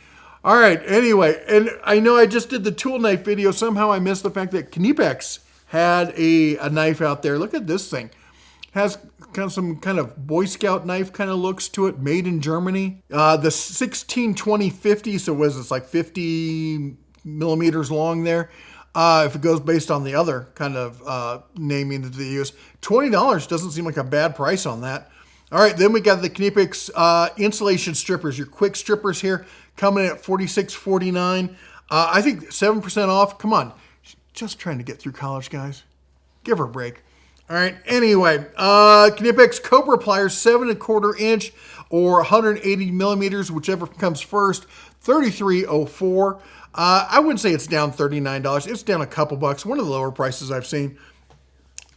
All right, anyway, and I know I just did the tool knife video. Somehow I missed the fact that Knipex had a knife out there. Look at this thing. Has kind of some kind of Boy Scout knife kind of looks to it, made in Germany. The 16-20-50, so was it's like 50 millimeters long there. If it goes based on the other kind of naming that they use. $20 doesn't seem like a bad price on that. All right, then we got the Knipex insulation strippers, your quick strippers here, coming in at $46.49. I think 7% off. Come on, just trying to get through college, guys. Give her a break. All right, anyway, Knipex Cobra pliers, 7¼ inch or 180 millimeters, whichever comes first, $33.04. I wouldn't say it's down $39. It's down a couple bucks, one of the lower prices I've seen.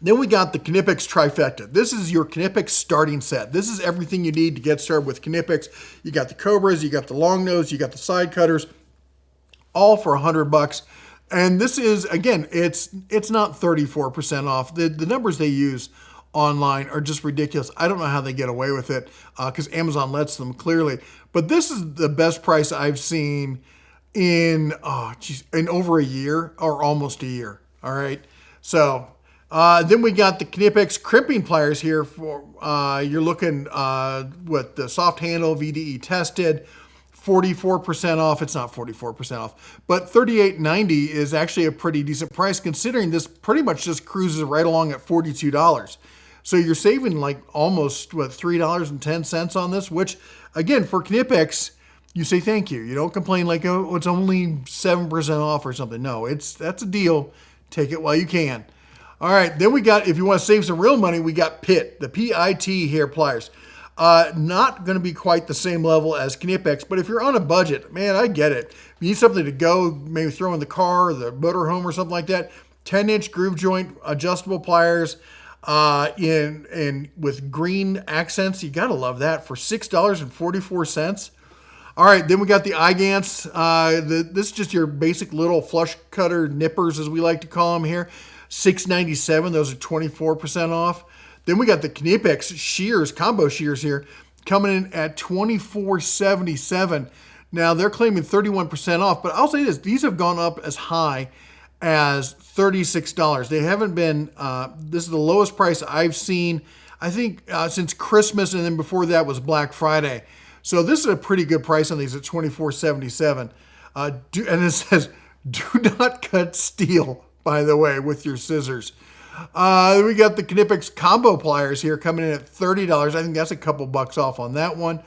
Then we got the Knipex Trifecta. This is your Knipex starting set. This is everything you need to get started with Knipex. You got the Cobras, you got the long nose, you got the side cutters, all for $100. And this is, again, it's not 34% off. The numbers they use online are just ridiculous. I don't know how they get away with it because Amazon lets them clearly. But this is the best price I've seen in over a year or almost a year. All right. So then we got the Knipex crimping pliers here for you're looking with the soft handle VDE tested, 44% off. It's not 44% off, but $38.90 is actually a pretty decent price considering this pretty much just cruises right along at $42. So you're saving like almost $3.10 on this, which again for Knipex, you say thank you. You don't complain like, oh, it's only 7% off or something. No, that's a deal. Take it while you can. All right, then we got, if you want to save some real money, we got PIT, the PIT hair pliers. Not going to be quite the same level as Knipex, but if you're on a budget, man, I get it. If you need something to go, maybe throw in the car or the motorhome or something like that, 10-inch groove joint adjustable pliers with green accents. You got to love that for $6.44. All right, then we got the iGants. This is just your basic little flush cutter nippers, as we like to call them here. $6.97. Those are 24% off. Then we got the Knipex shears, combo shears here, coming in at $24.77. Now they're claiming 31% off, but I'll say this: these have gone up as high as $36. They haven't been. This is the lowest price I've seen. I think since Christmas, and then before that was Black Friday. So this is a pretty good price on these at $24.77. And it says, do not cut steel, by the way, with your scissors. We got the Knipex combo pliers here coming in at $30. I think that's a couple bucks off on that one.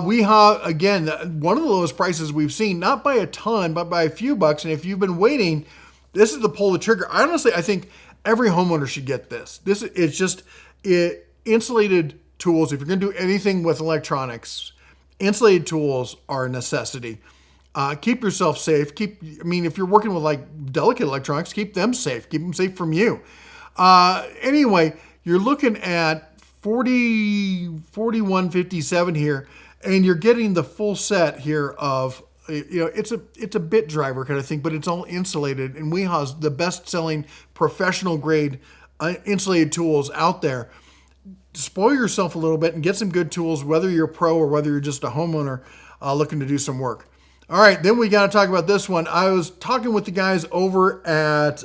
We have, again, one of the lowest prices we've seen, not by a ton, but by a few bucks. And if you've been waiting, this is the pull the trigger. I think every homeowner should get this. It's just insulated tools. If you're going to do anything with electronics, insulated tools are a necessity. Keep yourself safe. If you're working with like delicate electronics, keep them safe. Keep them safe from you. Anyway, you're looking at $41.57 here, and you're getting the full set here of, it's a bit driver kind of thing, but it's all insulated. And we have the best-selling professional grade insulated tools out there. Spoil yourself a little bit and get some good tools, whether you're a pro or whether you're just a homeowner looking to do some work. All right, then we got to talk about this one. I was talking with the guys over at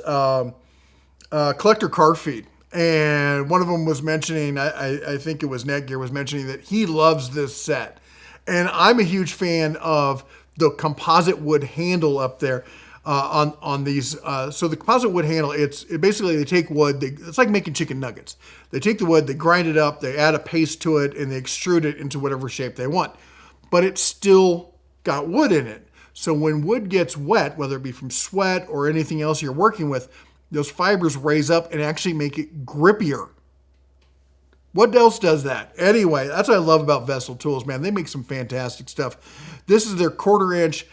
Collector Car Feed, and one of them was mentioning, I think it was Netgear, was mentioning that he loves this set. And I'm a huge fan of the composite wood handle up there on these. So the composite wood handle, basically they take wood, it's like making chicken nuggets. They take the wood, they grind it up, they add a paste to it, and they extrude it into whatever shape they want. But it's still got wood in it. So when wood gets wet, whether it be from sweat or anything else you're working with, those fibers raise up and actually make it grippier. What else does that? Anyway, that's what I love about Vessel Tools, man. They make some fantastic stuff. This is their 1/4 inch.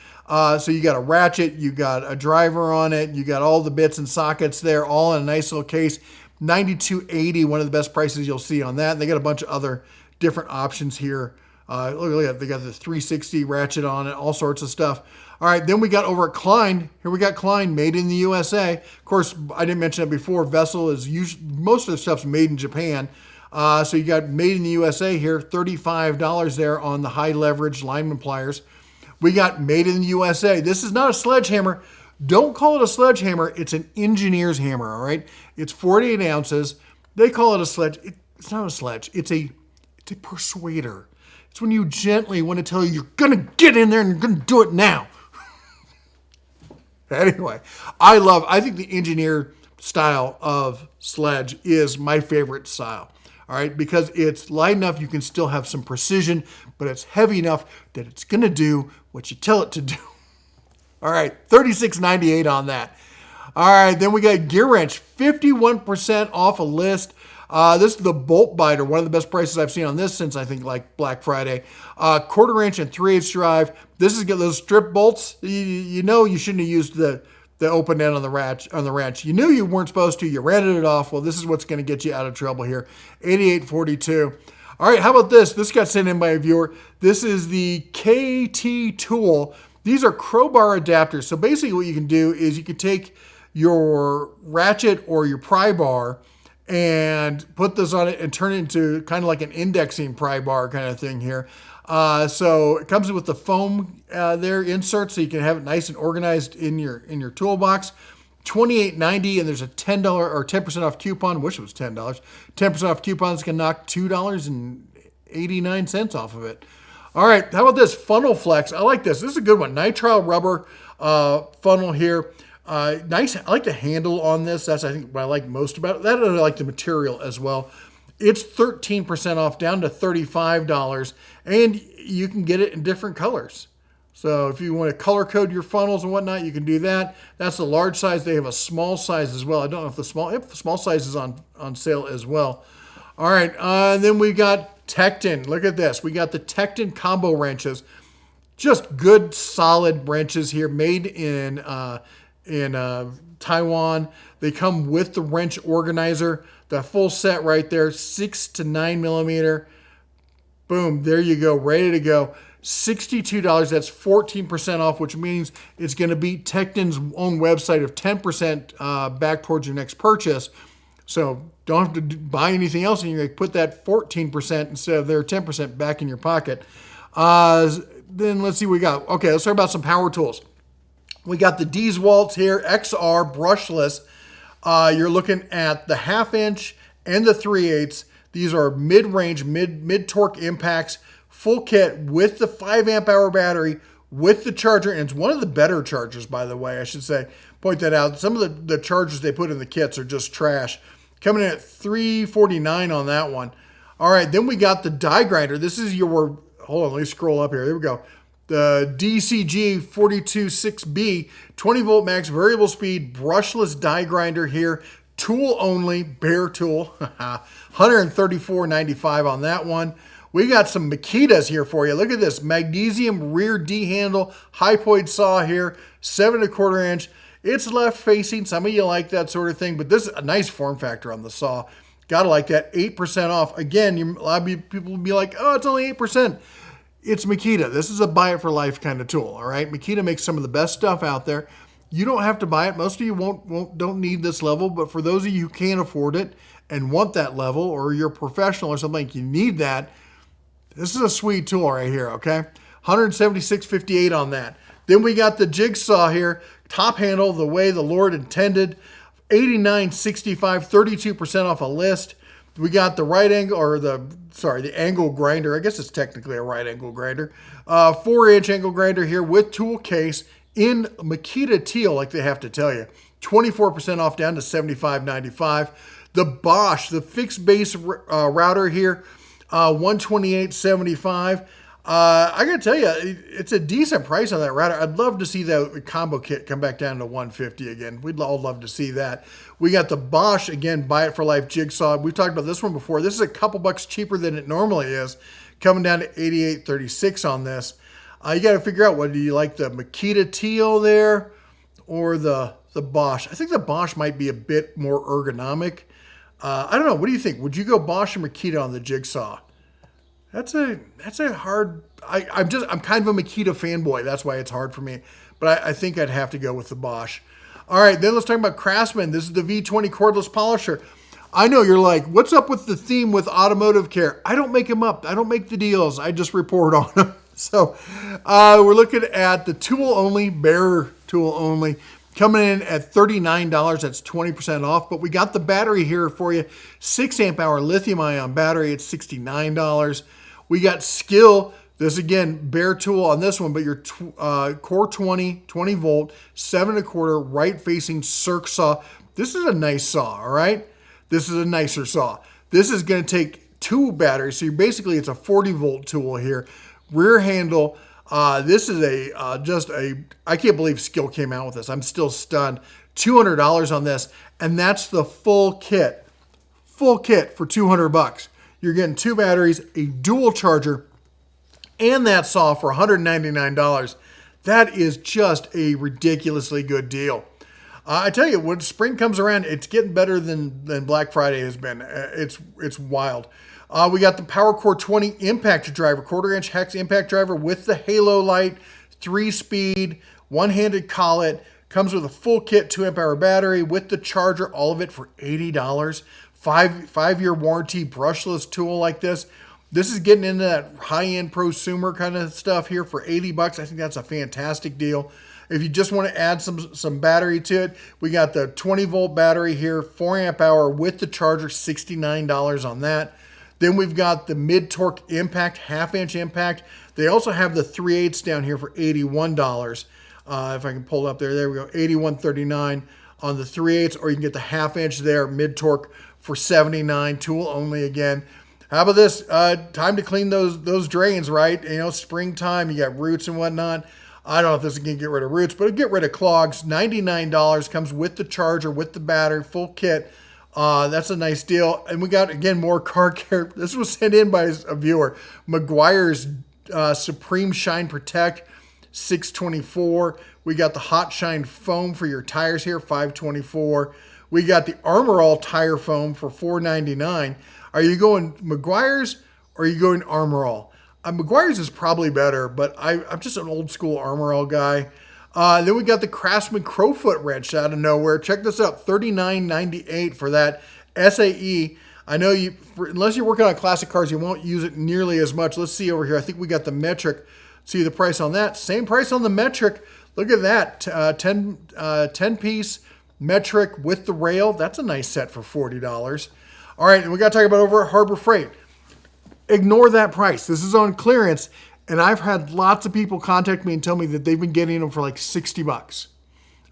So you got a ratchet, you got a driver on it, you got all the bits and sockets there, all in a nice little case. $92.80, one of the best prices you'll see on that. And they got a bunch of other different options here. Look at that. They got the 360 ratchet on it, all sorts of stuff. All right, then we got over at Klein. Here we got Klein, made in the USA. Of course, I didn't mention it before. Vessel is usually, most of the stuff's made in Japan. So you got made in the USA here, $35 there on the high leverage lineman pliers. We got made in the USA. This is not a sledgehammer. Don't call it a sledgehammer. It's an engineer's hammer, all right? It's 48 ounces. They call it a sledge. It's not a sledge. It's a persuader. It's when you gently want to tell you you're going to get in there and you're going to do it now. Anyway, I think the engineer style of sledge is my favorite style. All right, because it's light enough you can still have some precision, but it's heavy enough that it's going to do what you tell it to do. All right, $36.98 on that. All right, then we got Gear Wrench, 51% off a list. This is the bolt biter, one of the best prices I've seen on this since I think like Black Friday. 1/4 inch and 3/8 drive. This is those strip bolts. You know you shouldn't have used the open end on the wrench. You knew you weren't supposed to. You ratted it off. Well, this is what's going to get you out of trouble here. $88.42. All right, how about this? This got sent in by a viewer. This is the KT Tool. These are crowbar adapters. So basically what you can do is you can take your ratchet or your pry bar and put this on it and turn it into kind of like an indexing pry bar kind of thing here. So it comes with the foam there insert, so you can have it nice and organized in your toolbox. $28.90, and there's a $10 or 10% off coupon. I wish it was $10. 10% off coupon is going to knock $2.89 off of it. All right, how about this funnel flex? I like this. This is a good one. Nitrile rubber funnel here. Nice. I like the handle on this. That's, I think, what I like most about it. That, and I like the material as well. It's 13% off, down to $35, and you can get it in different colors. So if you want to color code your funnels and whatnot, you can do that. That's the large size. They have a small size as well. I don't know if the small size is on sale as well. All right, then we got Tecton. Look at this. We got the Tecton combo wrenches. Just good, solid wrenches here, made in Taiwan. They come with the wrench organizer, the full set right there, 6 to 9 millimeter. Boom, there you go, ready to go. $62, that's 14% off, which means it's going to beat Tecton's own website of 10% back towards your next purchase. So don't have to buy anything else, and you're going to put that 14% instead of their 10% back in your pocket. Then let's see what we got. Okay, let's talk about some power tools. We got the Dewalt here, XR brushless. You're looking at the 1/2 inch and the 3/8. These are mid-range, mid-torque impacts, full kit with the 5 amp hour battery, with the charger, and it's one of the better chargers, by the way, I should say. Point that out. Some of the chargers they put in the kits are just trash. Coming in at $349 on that one. All right, then we got the die grinder. This is your, hold on, let me scroll up here. There we go. The DCG 426B, 20 volt max, variable speed, brushless die grinder here. Tool only, bare tool. $134.95 on that one. We got some Makitas here for you. Look at this, magnesium rear D-handle, hypoid saw here, 7 1/4 inch. It's left facing. Some of you like that sort of thing, but this is a nice form factor on the saw. Gotta like that, 8% off. Again, a lot of people will be like, oh, it's only 8%. It's Makita. This is a buy it for life kind of tool, all right? Makita makes some of the best stuff out there. You don't have to buy it. Most of you don't need this level, but for those of you who can't afford it and want that level, or you're a professional or something, you need that, this is a sweet tool right here, okay? $176.58 on that. Then we got the jigsaw here, top handle the way the Lord intended, $89.65, 32% off a list. We got the the angle grinder. I guess it's technically a right angle grinder. 4-inch angle grinder here with tool case in Makita teal, like they have to tell you. 24% off down to $75.95. The Bosch, the fixed base router here, $128.75. I gotta tell you, it's a decent price on that router. I'd love to see the combo kit come back down to $150 again. We'd all love to see that. We got the Bosch, again, buy it for life jigsaw. We've talked about this one before. This is a couple bucks cheaper than it normally is, coming down to $88.36 on this. You got to figure out, do you like the Makita teal there or the Bosch? I think the Bosch might be a bit more ergonomic. I don't know. What do you think? Would you go Bosch or Makita on the jigsaw? That's a hard. I'm kind of a Makita fanboy. That's why it's hard for me. But I think I'd have to go with the Bosch. All right, then let's talk about Craftsman. This is the V20 cordless polisher. I know you're like, what's up with the theme with automotive care? I don't make them up. I don't make the deals. I just report on them. So we're looking at the tool only, bare tool only, coming in at $39. That's 20% off. But we got the battery here for you. 6 amp hour lithium ion battery. It's $69. We got Skill. This again, bare tool on this one, but your Core 20 volt, 7 1/4 right facing circ saw. This is a nice saw, all right? This is a nicer saw. This is going to take 2 batteries. So basically it's a 40 volt tool here. Rear handle. This is I can't believe Skill came out with this. I'm still stunned. $200 on this. And that's the full kit. Full kit for $200. You're getting 2 batteries, a dual charger, and that saw for $199. That is just a ridiculously good deal. I tell you, when spring comes around, it's getting better than Black Friday has been. It's wild. We got the PowerCore 20 impact driver, 1/4 inch hex impact driver with the halo light, 3-speed, one-handed collet. Comes with a full kit, 2 amp hour battery with the charger, all of it for $80. 5-year warranty, brushless tool like this. This is getting into that high-end prosumer kind of stuff here for $80. I think that's a fantastic deal. If you just want to add some battery to it, we got the 20 volt battery here, 4 amp hour with the charger, $69 on that. Then we've got the mid-torque impact, 1/2 inch impact. They also have the 3/8 down here for $81. If I can pull it up there we go, $81.39 on the 3/8, or you can get the 1/2 inch there, mid-torque for $79, tool only again. How about this? Time to clean those drains, right? You know, springtime, you got roots and whatnot. I don't know if this is going to get rid of roots, but it'll get rid of clogs. $99, comes with the charger, with the battery, full kit. That's a nice deal. And we got, again, more car care. This was sent in by a viewer. Meguiar's Supreme Shine Protect, $624. We got the Hot Shine Foam for your tires here, $524. We got the Armor All Tire Foam for $499. Are you going Meguiar's or are you going Armor All? Meguiar's is probably better, but I'm just an old school Armor All guy. Then we got the Craftsman Crowfoot wrench out of nowhere. Check this out, $39.98 for that SAE. I know unless you're working on classic cars, you won't use it nearly as much. Let's see over here. I think we got the metric. See the price on that. Same price on the metric. Look at that, 10 piece metric with the rail. That's a nice set for $40. All right, and we got to talk about over at Harbor Freight. Ignore that price. This is on clearance, and I've had lots of people contact me and tell me that they've been getting them for like 60 bucks.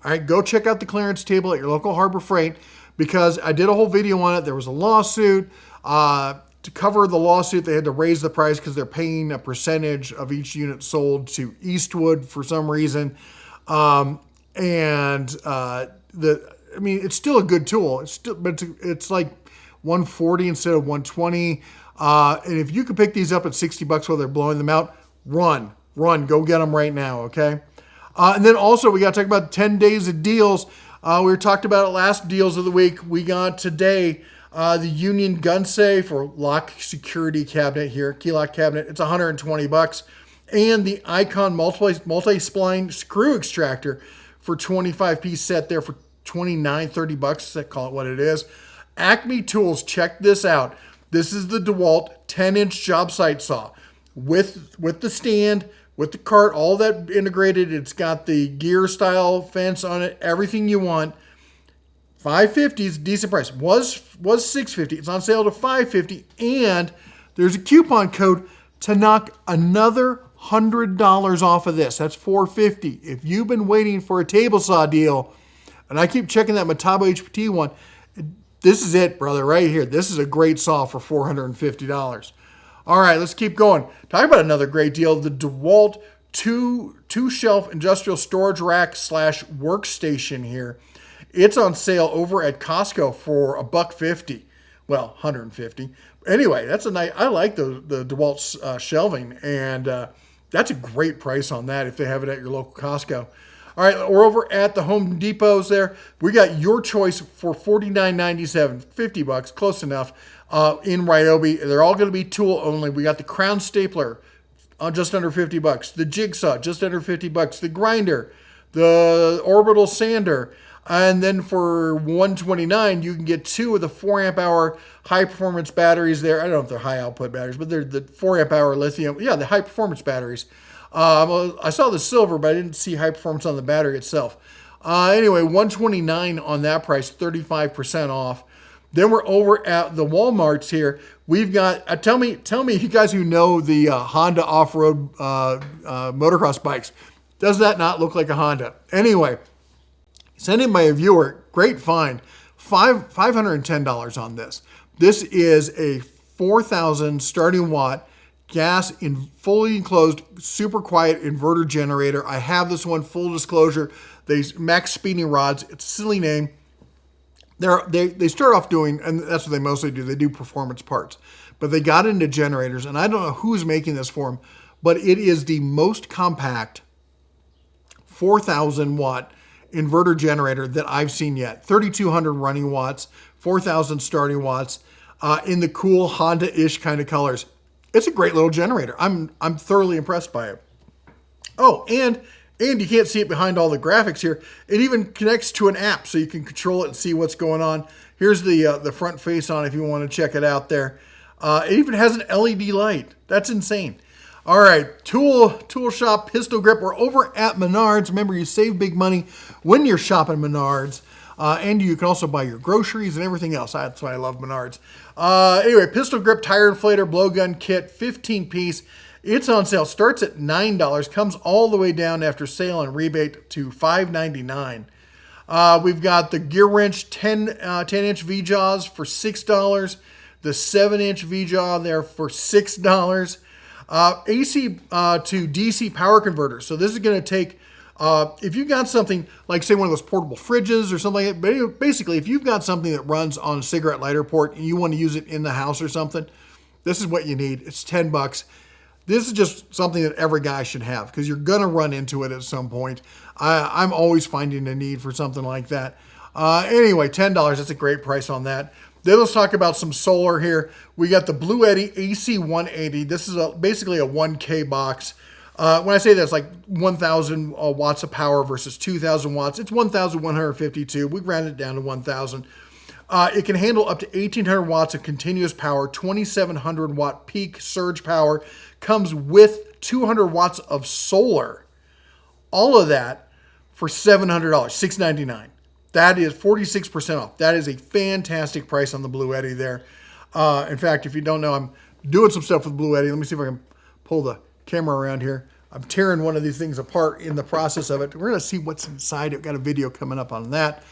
All right, go check out the clearance table at your local Harbor Freight because I did a whole video on it. There was a lawsuit. To cover the lawsuit, they had to raise the price because they're paying a percentage of each unit sold to Eastwood for some reason. It's still a good tool. It's like 140 instead of 120. And if you could pick these up at 60 bucks while they're blowing them out, run, go get them right now, okay? And then also we got to talk about 10 days of deals. We talked about it last deals of the week. We got today the Union gun safe or lock security cabinet here, key lock cabinet. It's 120 bucks. And the Icon multi-spline screw extractor for 25-piece set there for 29, 30 bucks. Call it what it is. Acme Tools, check this out. This is the Dewalt 10-inch job site saw with the stand, with the cart, all that integrated. It's got the gear style fence on it, everything you want. $550 is a decent price. Was $650. It's on sale to $550, and there's a coupon code to knock another $100 off of this. That's $450. If you've been waiting for a table saw deal, and I keep checking that Metabo HPT one, this is it, brother, right here. This is a great saw for $450. All right, let's keep going. Talk about another great deal. The Dewalt two-shelf industrial storage rack / workstation here. It's on sale over at Costco for $150. Well, $150. Anyway, that's a nice. I like the Dewalt's shelving, and that's a great price on that if they have it at your local Costco. All right, we're over at the Home Depots there. We got your choice for $49.97, 50 bucks, close enough, in Ryobi. They're all going to be tool only. We got the Crown Stapler, just under 50 bucks. The Jigsaw, just under 50 bucks. The Grinder, the Orbital Sander. And then for $129, you can get 2 of the 4 amp hour high performance batteries there. I don't know if they're high output batteries, but they're the 4 amp hour lithium. Yeah, the high performance batteries. I saw the silver, but I didn't see high performance on the battery itself. Anyway, $129 on that price, 35% off. Then we're over at the Walmarts here. We've got, tell me, you guys who know the Honda off-road motocross bikes, does that not look like a Honda? Anyway, sent in by a viewer, great find, $510 on this. This is a 4,000 starting watt gas in fully enclosed, super quiet inverter generator. I have this one, full disclosure. They Max Speeding Rods. It's a silly name. They start off doing, and that's what they mostly do. They do performance parts, but they got into generators, and I don't know who's making this for them, but it is the most compact 4,000 watt inverter generator that I've seen yet. 3,200 running watts, 4,000 starting watts, in the cool Honda-ish kind of colors. It's a great little generator. I'm thoroughly impressed by it. Oh, and you can't see it behind all the graphics here. It even connects to an app, so you can control it and see what's going on. Here's the front face on if you want to check it out there. It even has an LED light. That's insane. All right, tool shop, pistol grip. We're over at Menards. Remember, you save big money when you're shopping Menards. And you can also buy your groceries and everything else. That's why I love Menards. Anyway, pistol grip tire inflator blowgun kit, 15-piece. It's on sale. Starts at $9. Comes all the way down after sale and rebate to $5.99. We've got the gear wrench 10-inch V-Jaws for $6. The 7-inch V-Jaw there for $6. AC to DC power converter. So this is going to take, if you've got something like, say, one of those portable fridges or something like that, basically, if you've got something that runs on a cigarette lighter port and you want to use it in the house or something, this is what you need. It's 10 bucks. This is just something that every guy should have because you're going to run into it at some point. I'm always finding a need for something like that. Anyway, $10, that's a great price on that. Then let's talk about some solar here. We got the Blue Eddy AC 180. This is basically a 1K box. When I say that's like 1,000 watts of power versus 2,000 watts, it's 1,152. We rounded it down to 1,000. It can handle up to 1,800 watts of continuous power, 2,700 watt peak surge power, comes with 200 watts of solar. All of that for $700, $699. That is 46% off. That is a fantastic price on the Bluetti there. In fact, if you don't know, I'm doing some stuff with Bluetti. Let me see if I can pull the camera around here. I'm tearing one of these things apart in the process of it. We're going to see what's inside. I've got a video coming up on that.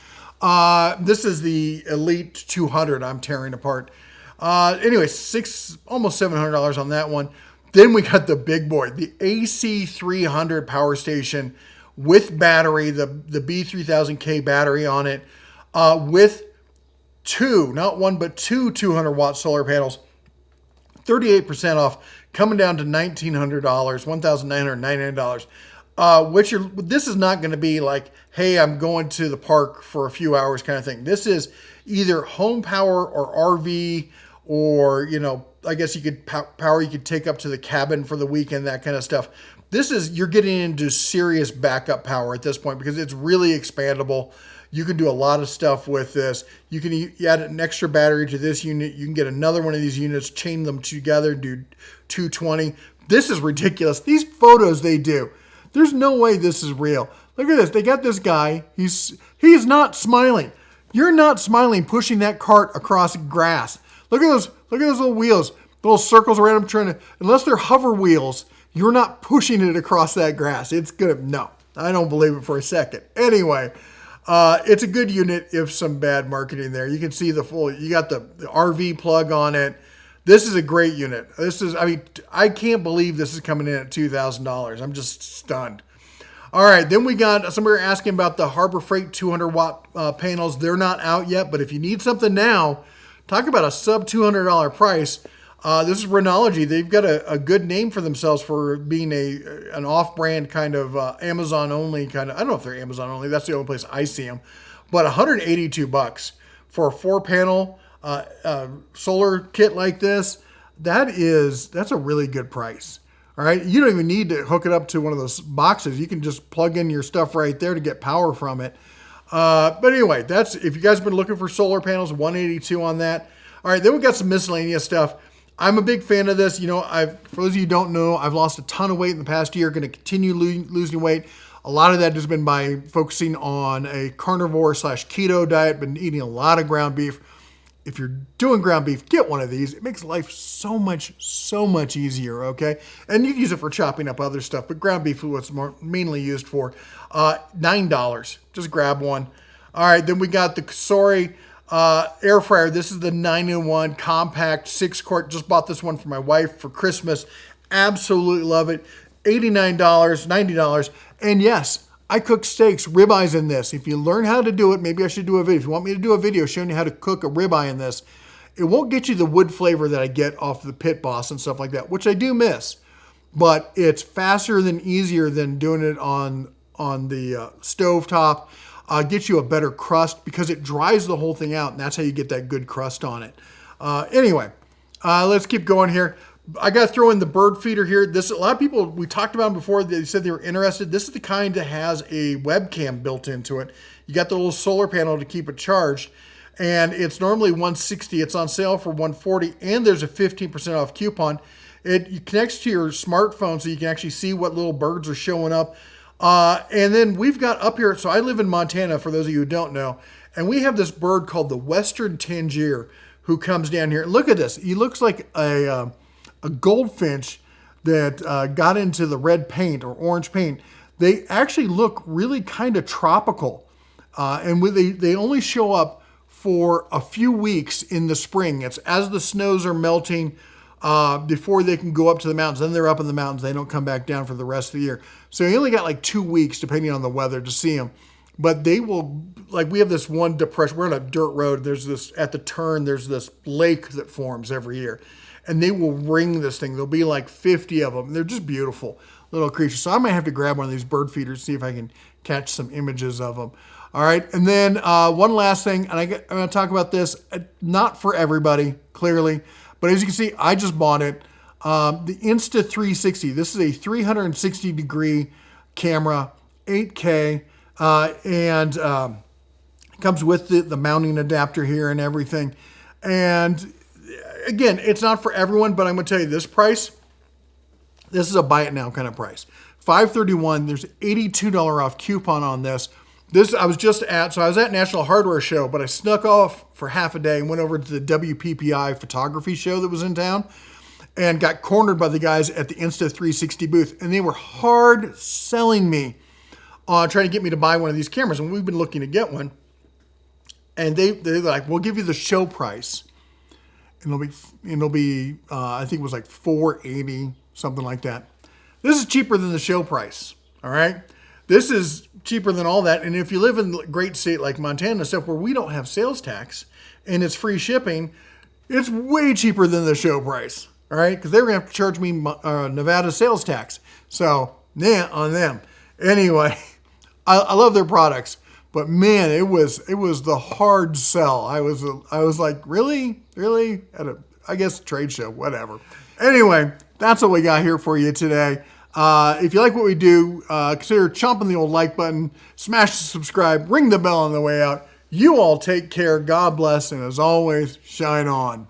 This is the Elite 200 I'm tearing apart. Anyway, almost $700 on that one. Then we got the big boy, the AC300 power station with battery, the B3000K battery on it, with two, not one, but two 200-watt solar panels, 38% off, coming down to $1,900, $1,999. This is not going to be like, hey, I'm going to the park for a few hours kind of thing. This is either home power or RV, or, you know, I guess you could power you could take up to the cabin for the weekend, that kind of stuff. You're getting into serious backup power at this point because it's really expandable. You can do a lot of stuff with this. You can add an extra battery to this unit. You can get another one of these units, chain them together, do 220. This is ridiculous. These photos they do, there's no way this is real. Look at this. They got this guy. He's not smiling. You're not smiling pushing that cart across grass. Look at those little wheels, little circles around them unless they're hover wheels, you're not pushing it across that grass. No, I don't believe it for a second. Anyway, it's a good unit if some bad marketing there. You can see you got the RV plug on it. This is a great unit. I can't believe this is coming in at $2,000. I'm just stunned. All right, then we got somebody asking about the Harbor Freight 200-watt panels. They're not out yet, but if you need something now, talk about a sub $200 price. This is Renology. They've got a good name for themselves for being an off-brand kind of Amazon-only kind of. I don't know if they're Amazon-only. That's the only place I see them. But $182 for a 4-panel solar kit like this, that's a really good price. All right, you don't even need to hook it up to one of those boxes. You can just plug in your stuff right there to get power from it. But anyway, if you guys have been looking for solar panels, $182 on that. All right, then we got some miscellaneous stuff. I'm a big fan of this. You know, for those of you who don't know, I've lost a ton of weight in the past year, going to continue losing weight. A lot of that has been by focusing on a carnivore/keto diet, been eating a lot of ground beef. If you're doing ground beef, get one of these. It makes life so much easier, okay? And you can use it for chopping up other stuff, but ground beef is what's mainly used for. $9. Just grab one. All right, then we got the Cosori air fryer. This is the 9-in-1 compact 6-quart. Just bought this one for my wife for Christmas. Absolutely love it. $89, $90. And yes, I cook steaks, ribeyes in this. If you learn how to do it, maybe I should do a video. If you want me to do a video showing you how to cook a ribeye in this, it won't get you the wood flavor that I get off the Pit Boss and stuff like that, which I do miss. But it's faster and easier than doing it on the stovetop. Gets you a better crust because it dries the whole thing out, and that's how you get that good crust on it. Anyway, let's keep going here. I got to throw in the bird feeder here. A lot of people, we talked about them before, they said they were interested. This is the kind that has a webcam built into it. You got the little solar panel to keep it charged, and it's normally $160. It's on sale for $140, and there's a 15% off coupon. It connects to your smartphone so you can actually see what little birds are showing up. And then we've got up here, so I live in Montana, for those of you who don't know, and we have this bird called the Western Tangier who comes down here. Look at this. He looks like a goldfinch that got into the red paint or orange paint. They actually look really kind of tropical. And they only show up for a few weeks in the spring. It's as the snows are melting before they can go up to the mountains. Then they're up in the mountains. They don't come back down for the rest of the year. So you only got like 2 weeks, depending on the weather, to see them. But they will, like we have this one depression. We're on a dirt road. At the turn, there's this lake that forms every year. And they will ring this thing. There'll be like 50 of them. They're just beautiful little creatures. So I might have to grab one of these bird feeders, see if I can catch some images of them. All right. And then one last thing, and I'm going to talk about this. Not for everybody, clearly. But as you can see, I just bought it. The Insta360. This is a 360-degree camera, 8K. And it comes with the mounting adapter here and everything. And again, it's not for everyone, but I'm going to tell you this price. This is a buy it now kind of price. $531. There's $82 off coupon on this. I was at National Hardware Show, but I snuck off for half a day and went over to the WPPI photography show that was in town and got cornered by the guys at the Insta360 booth. And they were hard selling me on trying to get me to buy one of these cameras. And we've been looking to get one. And they're like, we'll give you the show price. And it'll be I think it was like $480, something like that. This is cheaper than the show price. All right. This is cheaper than all that. And if you live in a great state like Montana and stuff where we don't have sales tax and it's free shipping, it's way cheaper than the show price. All right. Because they were going to have to charge me Nevada sales tax. So, yeah, on them. Anyway, I love their products. But man, it was the hard sell. I was like, really? At I guess trade show, whatever. Anyway, that's what we got here for you today. If you like what we do, consider chomping the old like button, smash the subscribe, ring the bell on the way out. You all take care. God bless. And as always, shine on.